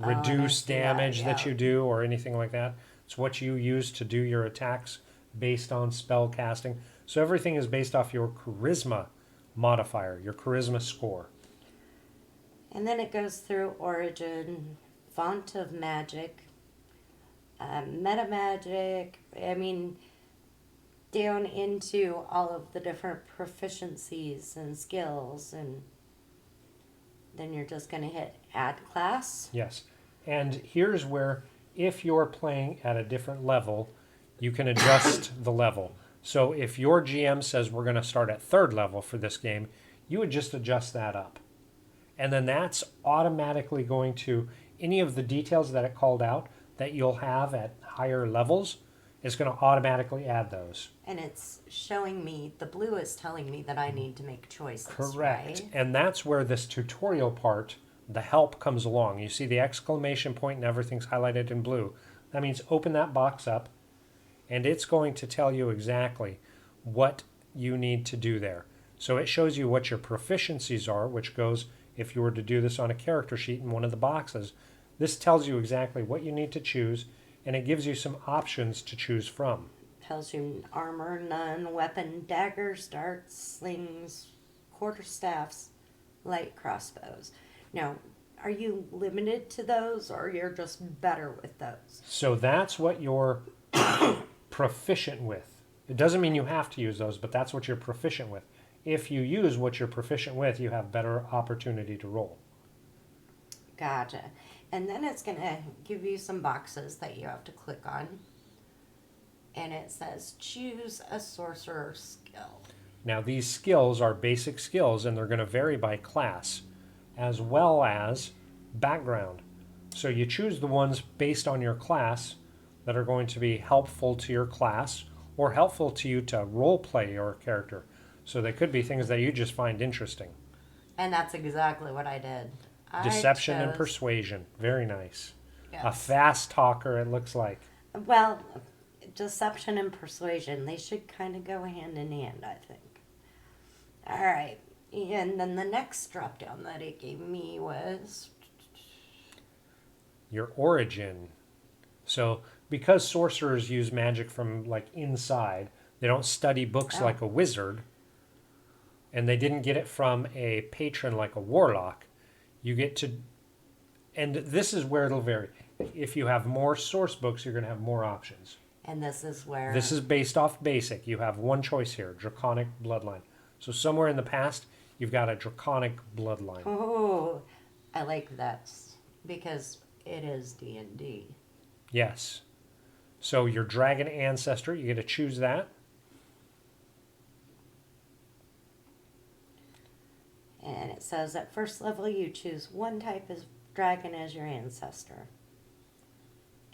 A: reduce damage that you do or anything like that. It's what you use to do your attacks based on spell casting. So everything is based off your charisma modifier, your charisma score.
B: And then it goes through origin, font of magic, meta magic, down into all of the different proficiencies and skills, and then you're just going to hit add class.
A: Yes. And here's where, if you're playing at a different level, you can adjust the level. So if your GM says we're going to start at 3rd level for this game, you would just adjust that up. And then that's automatically going to, any of the details that it called out that you'll have at higher levels, it's going to automatically add those.
B: And it's showing me, the blue is telling me that I need to make choices.
A: Correct.
B: Right?
A: And that's where this tutorial part, the help, comes along. You see the exclamation point and everything's highlighted in blue. That means open that box up, and it's going to tell you exactly what you need to do there. So it shows you what your proficiencies are, which goes, if you were to do this on a character sheet in one of the boxes, this tells you exactly what you need to choose, and it gives you some options to choose from.
B: tells you armor, none, weapon, daggers, darts, slings, quarterstaffs, light crossbows. Now, are you limited to those, or you're just better with those?
A: So that's what you're proficient with. It doesn't mean you have to use those, but that's what you're proficient with. If you use what you're proficient with, you have better opportunity to roll.
B: Gotcha. And then it's going to give you some boxes that you have to click on. And it says, choose a sorcerer skill.
A: Now, these skills are basic skills, and they're going to vary by class, as well as background. So you choose the ones based on your class that are going to be helpful to your class or helpful to you to role play your character. So they could be things that you just find interesting.
B: And that's exactly what I did.
A: Deception and persuasion. Very nice.
B: Yes.
A: A fast talker, it looks like.
B: Well, deception and persuasion, they should kind of go hand in hand, I think. All right. And then the next drop down that it gave me was
A: Your origin. So because sorcerers use magic from like inside, they don't study books like a wizard, and they didn't get it from a patron like a warlock. You get to, and this is where it'll vary. If you have more source books, you're going to have more options.
B: and this is where
A: This is based off basic. You have one choice here, Draconic Bloodline. So somewhere in the past, you've got a Draconic Bloodline.
B: Oh, I like that because it is D&D.
A: Yes. So your dragon ancestor, you get to choose that.
B: And it says at first level you choose one type of dragon as your ancestor.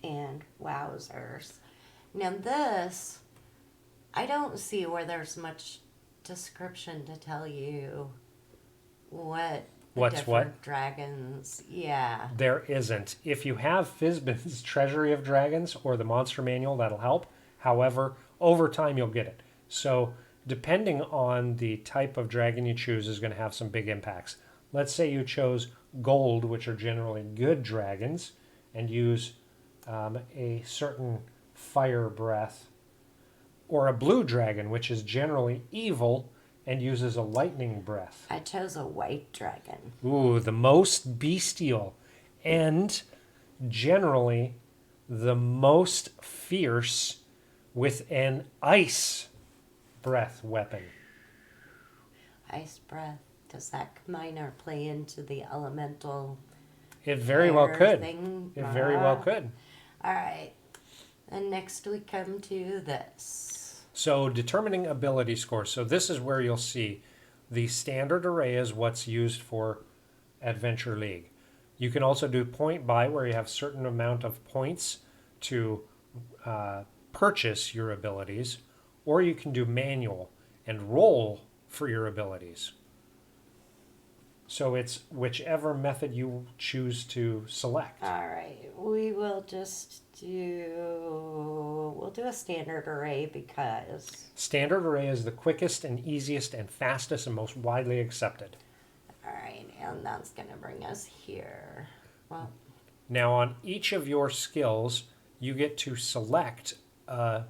B: And wowzers. Now this, I don't see where there's much description to tell you what the
A: What's
B: different
A: what?
B: dragons, yeah.
A: There isn't. If you have Fizban's Treasury of Dragons or the Monster Manual, that'll help. However, over time you'll get it. So depending on the type of dragon you choose is going to have some big impacts. Let's say you chose gold, which are generally good dragons, and use a certain fire breath, or a blue dragon, which is generally evil and uses a lightning breath.
B: I chose a white dragon.
A: Ooh, the most bestial and generally the most fierce with an ice breath weapon.
B: Ice breath. Does that combine or play into the elemental
A: It very well
B: air
A: could.
B: thing?
A: It very well could.
B: All right. And next we come to this.
A: So determining ability scores. So this is where you'll see the standard array is what's used for Adventure League. You can also do point buy where you have certain amount of points to purchase your abilities, or you can do manual and roll for your abilities. So it's whichever method you choose to select.
B: All right. We will just we'll do a standard array because.
A: Standard array is the quickest and easiest and fastest and most widely accepted.
B: All right. And that's going to bring us here. Well,
A: Now on each of your skills, you get to select a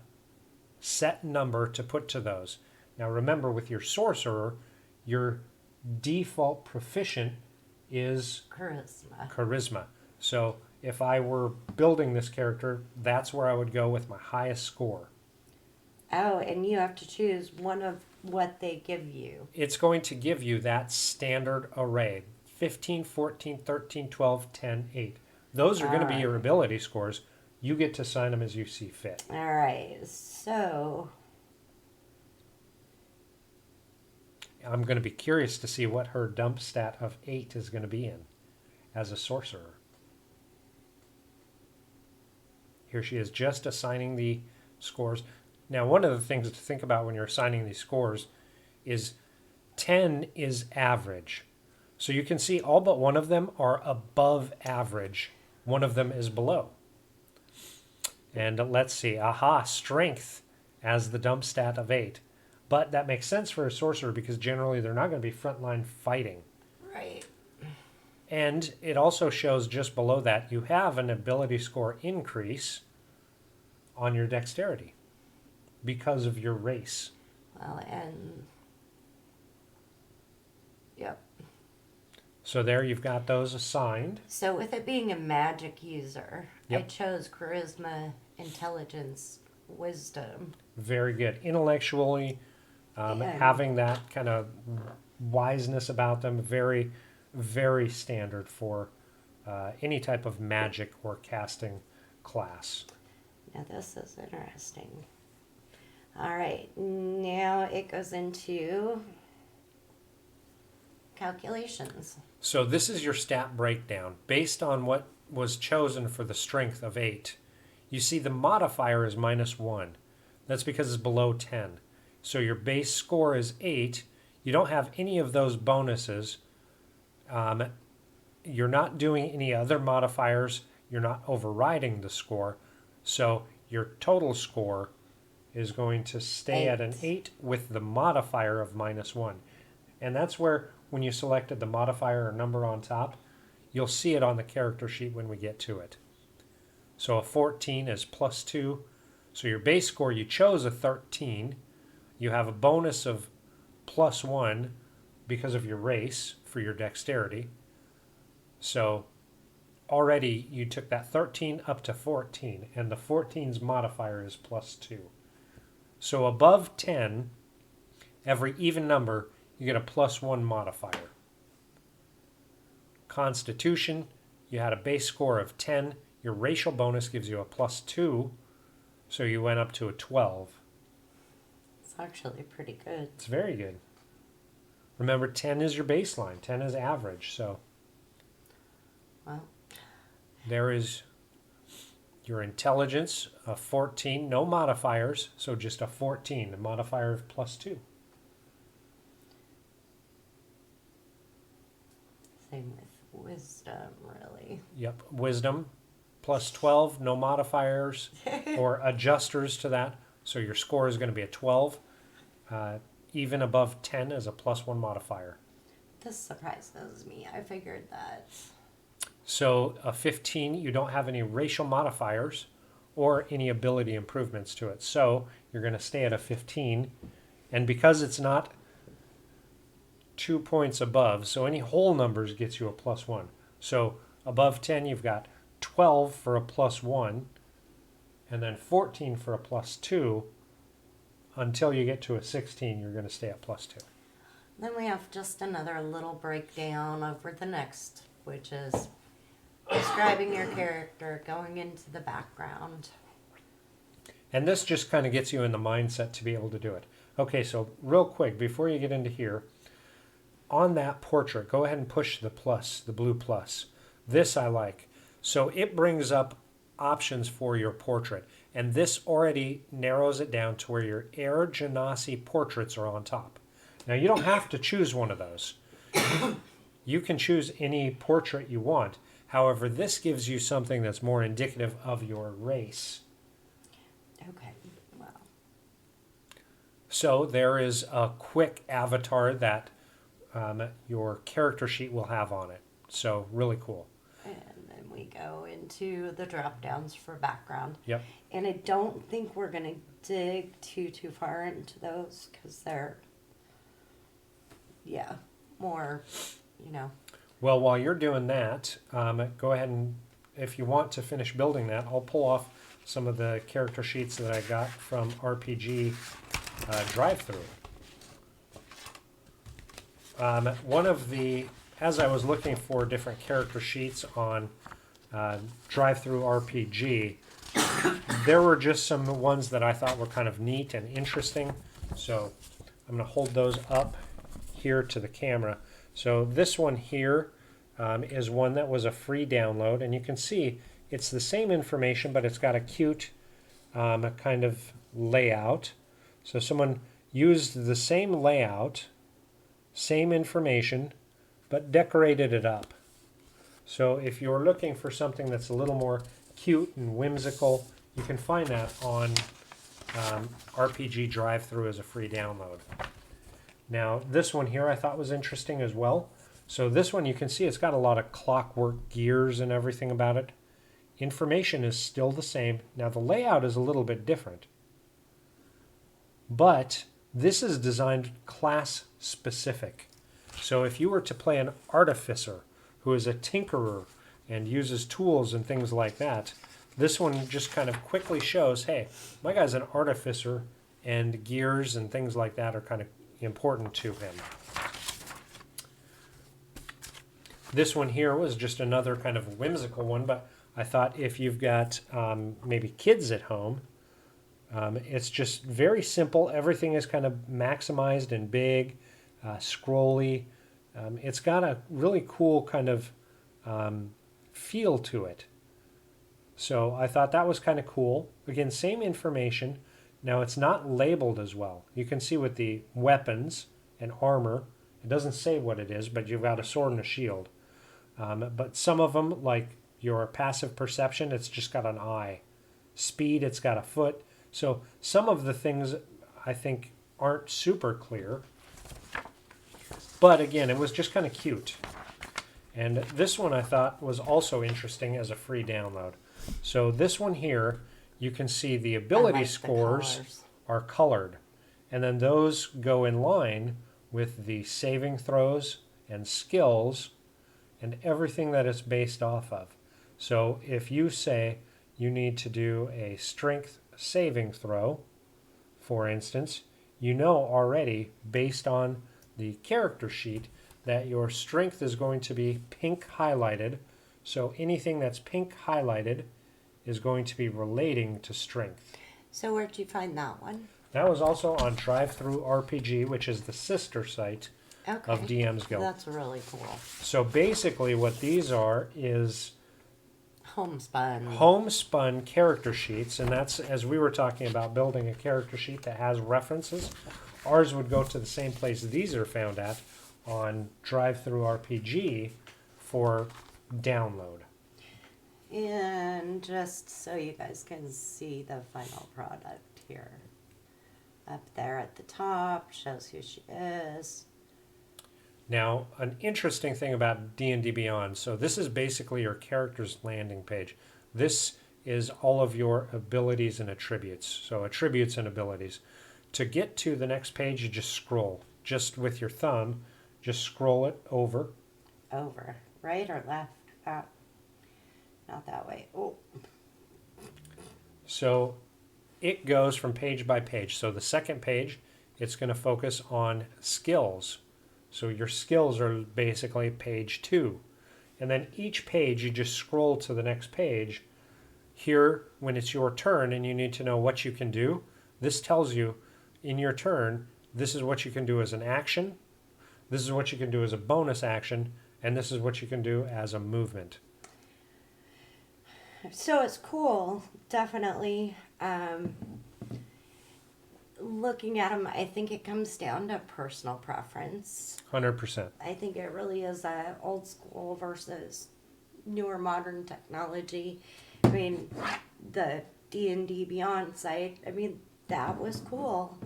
A: set number to put to those. Now remember, with your sorcerer, your default proficient is charisma. So if I were building this character, that's where I would go with my highest score.
B: Oh, and you have to choose one of what they give you.
A: It's going to give you that standard array, 15, 14, 13, 12, 10, 8. Those are going to be your ability scores. You get to assign them as you see fit.
B: All right. So
A: I'm going to be curious to see what her dump stat of 8 is going to be in as a sorcerer. Here she is just assigning the scores. Now, one of the things to think about when you're assigning these scores is 10 is average. So you can see all but one of them are above average. One of them is below. And let's see. Aha, strength as the dump stat of 8. But that makes sense for a sorcerer because generally they're not going to be frontline fighting.
B: right.
A: And it also shows just below that you have an ability score increase on your dexterity because of your race.
B: Well, and yep.
A: So there you've got those assigned.
B: So with it being a magic user, I
A: Yep.
B: chose charisma, intelligence, wisdom.
A: Very good. Intellectually,
B: And
A: having that kind of wiseness about them, very, very standard for any type of magic or casting class.
B: now this is interesting. All right, now it goes into calculations.
A: So this is your stat breakdown. Based on what was chosen for the strength of 8, you see the modifier is -1. That's because it's below 10. So your base score is 8. You don't have any of those bonuses. You're not doing any other modifiers. You're not overriding the score. So your total score is going to stay at an 8 with the modifier of -1. And that's where, when you selected the modifier or number on top, you'll see it on the character sheet when we get to it. So a 14 is +2. So your base score, you chose a 13. You have a bonus of +1 because of your race for your dexterity. So already you took that 13 up to 14, and the 14's modifier is +2. So above 10, every even number, you get a +1 modifier. Constitution, you had a base score of 10. Your racial bonus gives you a +2, so you went up to a 12.
B: It's actually pretty good.
A: It's very good. Remember, 10 is your baseline. 10 is average, so
B: Well,
A: there is your intelligence, a 14, no modifiers, so just a 14, a modifier of +2.
B: same with wisdom, really.
A: Yep, wisdom, +12, no modifiers or adjusters to that, so your score is going to be a 12. Even above 10 is a +1 modifier.
B: This surprises me. I figured that.
A: So a 15, you don't have any racial modifiers or any ability improvements to it. So you're going to stay at a 15. And because it's not 2 points above, so any whole numbers gets you a +1. So above 10, you've got 12 for a +1, and then 14 for a +2. Until you get to a 16, you're going to stay at +2.
B: Then we have just another little breakdown over the next, which is describing your character, going into the background.
A: And this just kind of gets you in the mindset to be able to do it. Okay, so real quick, before you get into here, on that portrait, go ahead and push the plus, the blue plus. This I like. So it brings up options for your portrait. And this already narrows it down to where your Air Genasi portraits are on top. Now, you don't have to choose one of those. You can choose any portrait you want. However, this gives you something that's more indicative of your race.
B: Okay, well.
A: So there is a quick avatar that your character sheet will have on it. So really cool.
B: And then we go into the drop downs for background.
A: Yep.
B: And I don't think we're going to dig too far into those because they're, more,
A: Well, while you're doing that, go ahead and, if you want to finish building that, I'll pull off some of the character sheets that I got from RPG Drive-Thru. As I was looking for different character sheets on Drive-Thru RPG, there were just some ones that I thought were kind of neat and interesting. So I'm going to hold those up here to the camera. So this one here is one that was a free download, and you can see it's the same information, but it's got a cute kind of layout. So someone used the same layout, same information, but decorated it up. So if you're looking for something that's a little more cute and whimsical, you can find that on RPG Drive-Thru as a free download. Now, this one here I thought was interesting as well. So this one, you can see it's got a lot of clockwork gears and everything about it. Information is still the same. Now, the layout is a little bit different. But this is designed class specific. So if you were to play an artificer who is a tinkerer and uses tools and things like that, this one just kind of quickly shows, hey, my guy's an artificer and gears and things like that are kind of important to him. This one here was just another kind of whimsical one, but I thought if you've got maybe kids at home, it's just very simple. Everything is kind of maximized and big, scrolly. It's got a really cool kind of feel to it. So I thought that was kind of cool. Again, same information. Now it's not labeled as well. You can see with the weapons and armor, it doesn't say what it is, but you've got a sword and a shield. But some of them, like your passive perception, it's just got an eye. Speed, it's got a foot. So some of the things I think aren't super clear. But again, it was just kind of cute. And this one I thought was also interesting as a free download. So this one here, you can see the ability scores are colored. And then those go in line with the saving throws and skills and everything that it's based off of. So if you say you need to do a strength saving throw, for instance, you know already based on the character sheet that your strength is going to be pink highlighted. So anything that's pink highlighted is going to be relating to strength.
B: So where'd you find that one?
A: That was also on Drive-Thru RPG, which is the sister site of DM's Guild.
B: That's really cool.
A: So basically what these are is homespun character sheets, and that's, as we were talking about, building a character sheet that has references. Ours would go to the same place these are found at on Drive-Thru RPG for download.
B: And just so you guys can see the final product here. Up there at the top, shows who she is.
A: Now, an interesting thing about D&D Beyond, so this is basically your character's landing page. This is all of your abilities and attributes. So attributes and abilities. To get to the next page, you just scroll. Just with your thumb, just scroll it over.
B: Over. Right or left? Not that way. Oh.
A: So it goes from page by page. So the second page, it's going to focus on skills. So your skills are basically page 2. And then each page, you just scroll to the next page. Here, when it's your turn and you need to know what you can do, this tells you in your turn, this is what you can do as an action, this is what you can do as a bonus action, and this is what you can do as a movement.
B: So it's cool, definitely. Looking at them, I think it comes down to personal preference.
A: 100%.
B: I think it really is old school versus newer modern technology. I mean, the D&D Beyond site, I mean, that was cool.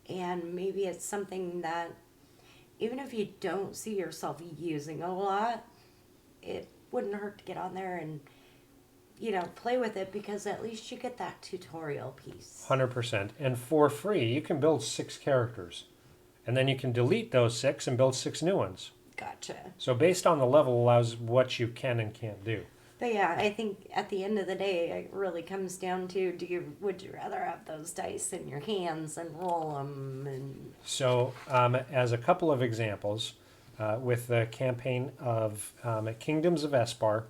B: And maybe it's something that, even if you don't see yourself using a lot, it wouldn't hurt to get on there and, you know, play with it, because at least you get that tutorial piece.
A: 100%. And for free, you can build 6 characters. And then you can delete those 6 and build 6 new ones.
B: Gotcha.
A: So based on the level allows what you can and can't do.
B: But yeah, I think at the end of the day, it really comes down to, would you rather have those dice in your hands and roll them? And
A: So as a couple of examples, with the campaign of Kingdoms of Espar,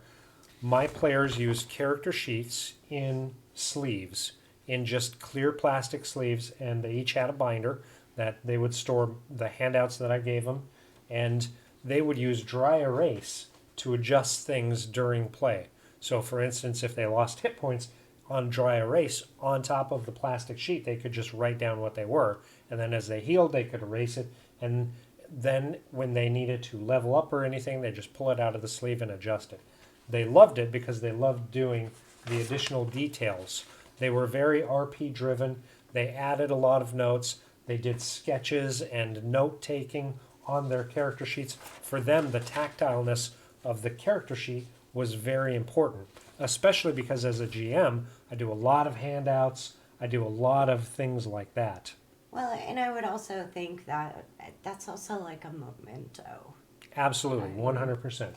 A: my players used character sheets in sleeves, in just clear plastic sleeves, and they each had a binder that they would store the handouts that I gave them, and they would use dry erase to adjust things during play. So for instance, if they lost hit points on dry erase on top of the plastic sheet, they could just write down what they were, and then as they healed, they could erase it, and then when they needed to level up or anything, they just pull it out of the sleeve and adjust it. They loved it because they loved doing the additional details. They were very RP driven. They added a lot of notes. They did sketches and note taking on their character sheets. For them, the tactileness of the character sheet was very important, especially because as a GM, I do a lot of handouts. I do a lot of things like that.
B: Well, and I would also think that that's also like a memento.
A: Absolutely,
B: I mean,
A: 100%.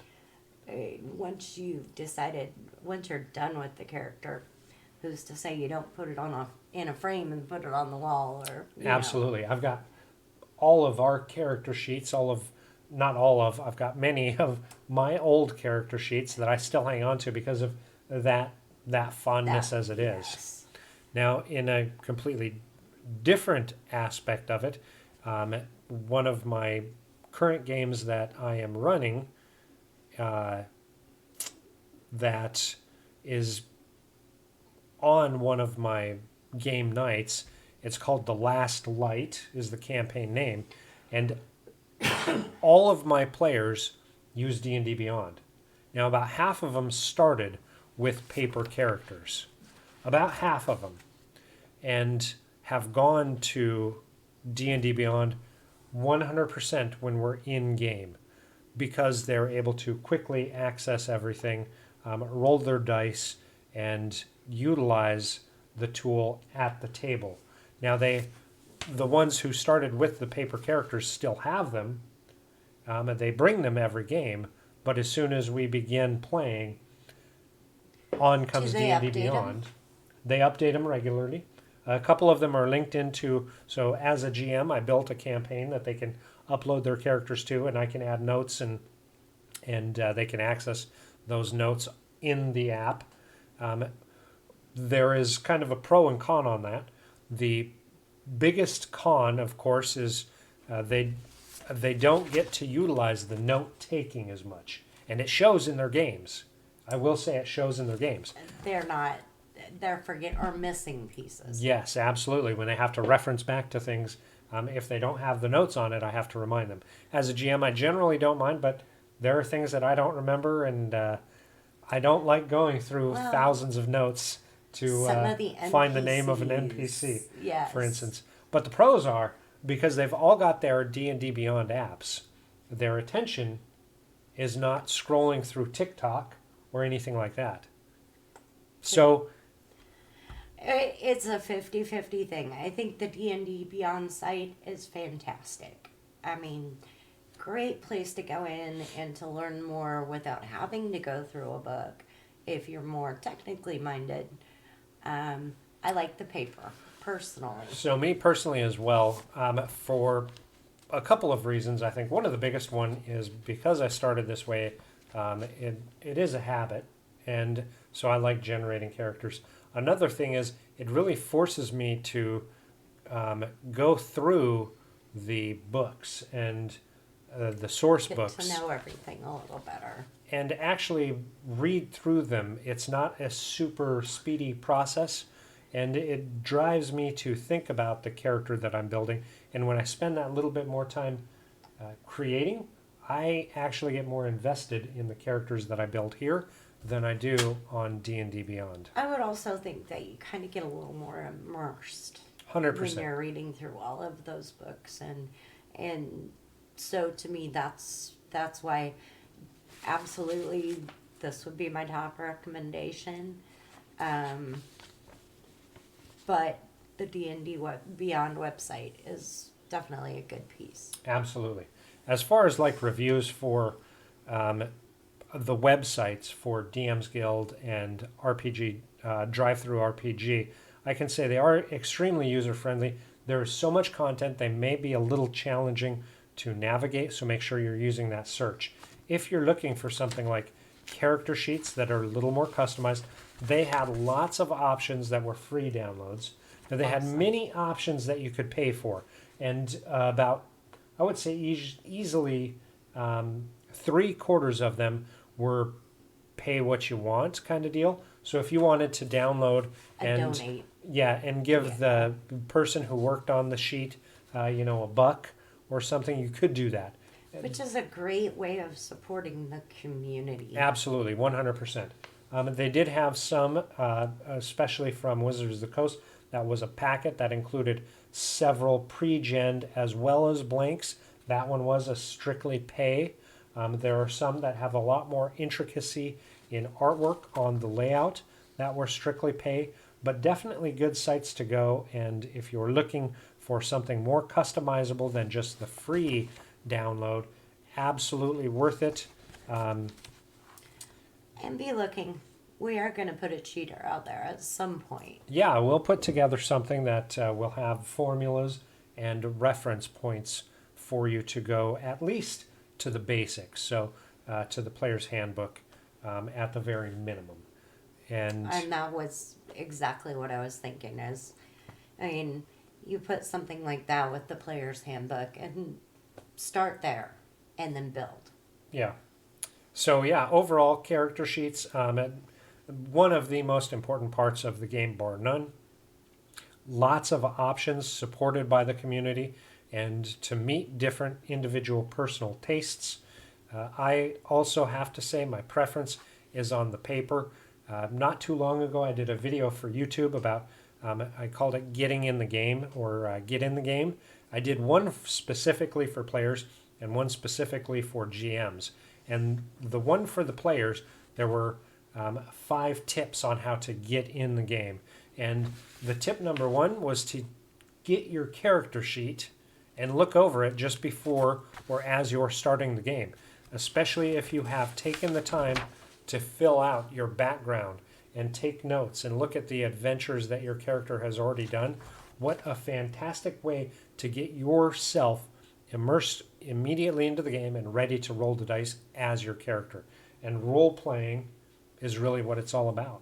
B: once you've decided, once you're done with the character, who's to say you don't put it on in a frame and put it on the wall, or
A: Absolutely. I've got all of our character sheets, not all of, I've got many of my old character sheets that I still hang on to because of that that fondness
B: that.
A: as it is.
B: Yes.
A: Now, in a completely different aspect of it, one of my current games that I am running uh, that is on one of my game nights. It's called The Last Light is the campaign name, and all of my players use D&D Beyond. Now about half of them started with paper characters. About half of them and have gone to D&D Beyond 100% when we're in game because they're able to quickly access everything, roll their dice, and utilize the tool at the table. Now the ones who started with the paper characters still have them, and they bring them every game. But as soon as we begin playing, on
B: Do
A: comes
B: they
A: D&D
B: update them?
A: Beyond. They update them regularly. A couple of them are linked into. So as a GM, I built a campaign that they can upload their characters to, and I can add notes and they can access those notes in the app. Um, there is kind of a pro and con on that. The biggest con, of course, is they don't get to utilize the note taking as much, and it shows in their games. I will say it shows in their games.
B: They're not. They're or missing pieces.
A: Yes, absolutely. When they have to reference back to things, if they don't have the notes on it, I have to remind them. As a GM, I generally don't mind, but there are things that I don't remember, and I don't like going through
B: Well,
A: thousands of notes to
B: some of the
A: find the name of an
B: NPCs,
A: NPC,
B: yes.
A: for instance. But the pros are, because they've all got their D&D Beyond apps, their attention is not scrolling through TikTok or anything like that. So
B: It's a 50-50 thing. I think the D&D Beyond site is fantastic. I mean, great place to go in and to learn more without having to go through a book if you're more technically minded. I like the paper, personally.
A: So me personally as well, for a couple of reasons. I think one of the biggest one is because I started this way. It is a habit, and so I like generating characters. Another thing is it really forces me to go through the books and the source
B: Get
A: books
B: to know everything a little better.
A: and actually read through them. It's not a super speedy process, and it drives me to think about the character that I'm building. And when I spend that little bit more time creating, I actually get more invested in the characters that I build here than I do on D&D Beyond.
B: I would also think that you kind of get a little more immersed
A: 100%.
B: when you're reading through all of those books, and so to me that's why absolutely this would be my top recommendation. But the D&D Beyond website is definitely a good piece.
A: Absolutely. As far as like reviews for the websites for DM's Guild and RPG, Drive-Through RPG, I can say they are extremely user-friendly. There is so much content, they may be a little challenging to navigate, so make sure you're using that search. If you're looking for something like character sheets that are a little more customized, they had lots of options that were free downloads. Now, they had many options that you could pay for, and about, I would say, easily 3/4 of them were pay what you want kind of deal. So if you wanted to download and
B: donate.
A: and give the person who worked on the sheet, a buck or something, you could do that.
B: Which is a great way of supporting the community.
A: Absolutely, 100%. They did have some, especially from Wizards of the Coast, that was a packet that included several pre-gen as well as blanks. That one was a strictly pay. There are some that have a lot more intricacy in artwork on the layout that were strictly pay, but definitely good sites to go. And if you're looking for something more customizable than just the free download, absolutely worth it.
B: And be looking. We are going to put a cheater out there at some point.
A: Yeah, we'll put together something that will have formulas and reference points for you to go at least to the basics, so to the player's handbook at the very minimum. And
B: that was exactly what I was thinking is, I mean, you put something like that with the player's handbook and start there and then build.
A: yeah. So yeah, overall character sheets, one of the most important parts of the game, bar none. Lots of options supported by the community and to meet different individual personal tastes. I also have to say my preference is on the paper. Not too long ago, I did a video for YouTube about, I called it Getting in the Game or Get in the Game. I did one specifically for players and one specifically for GMs. And the one for the players, there were 5 tips on how to get in the game. And the tip number 1 was to get your character sheet and look over it just before or as you're starting the game, especially if you have taken the time to fill out your background and take notes and look at the adventures that your character has already done. What a fantastic way to get yourself immersed immediately into the game and ready to roll the dice as your character. And role playing is really what it's all about.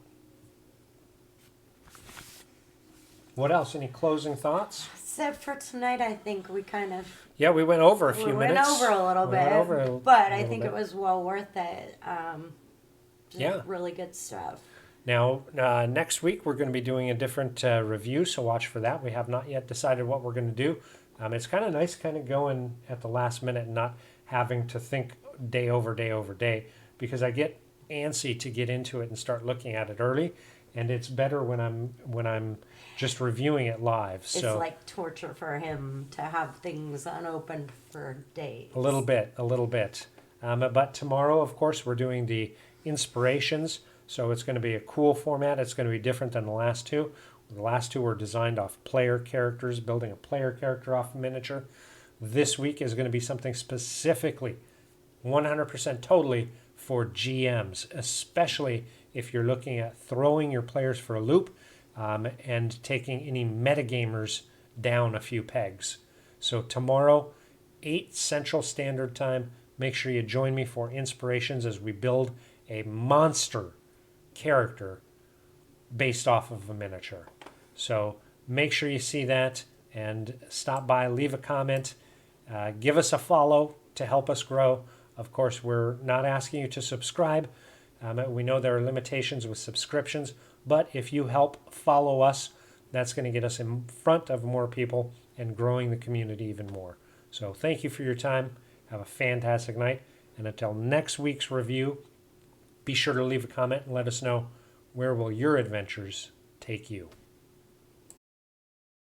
A: What else? Any closing thoughts?
B: So for tonight, I think we kind of
A: Yeah, we went over a few minutes.
B: went over a little
A: We went
B: bit,
A: over a
B: but I
A: little
B: think
A: bit.
B: it was well worth it. Just
A: Yeah.
B: really good stuff.
A: Now, next week we're going to be doing a different review, so watch for that. We have not yet decided what we're going to do. It's kind of nice kind of going at the last minute and not having to think day over day over day, because I get antsy to get into it and start looking at it early, and it's better when I'm just reviewing it live.
B: It's
A: So
B: like torture for him to have things unopened for days.
A: a little bit. But tomorrow, of course, we're doing the inspirations. So it's going to be a cool format. It's going to be different than the last two. The last two were designed off player characters, building a player character off a miniature. This week is going to be something specifically, 100% totally for GMs, especially if you're looking at throwing your players for a loop and taking any metagamers down a few pegs. So tomorrow, 8 Central Standard Time, make sure you join me for inspirations as we build a monster character based off of a miniature. So make sure you see that and stop by, leave a comment, give us a follow to help us grow. Of course, we're not asking you to subscribe. We know there are limitations with subscriptions, but if you help follow us, that's going to get us in front of more people and growing the community even more. So thank you for your time. Have a fantastic night. And until next week's review, be sure to leave a comment and let us know where will your adventures take you.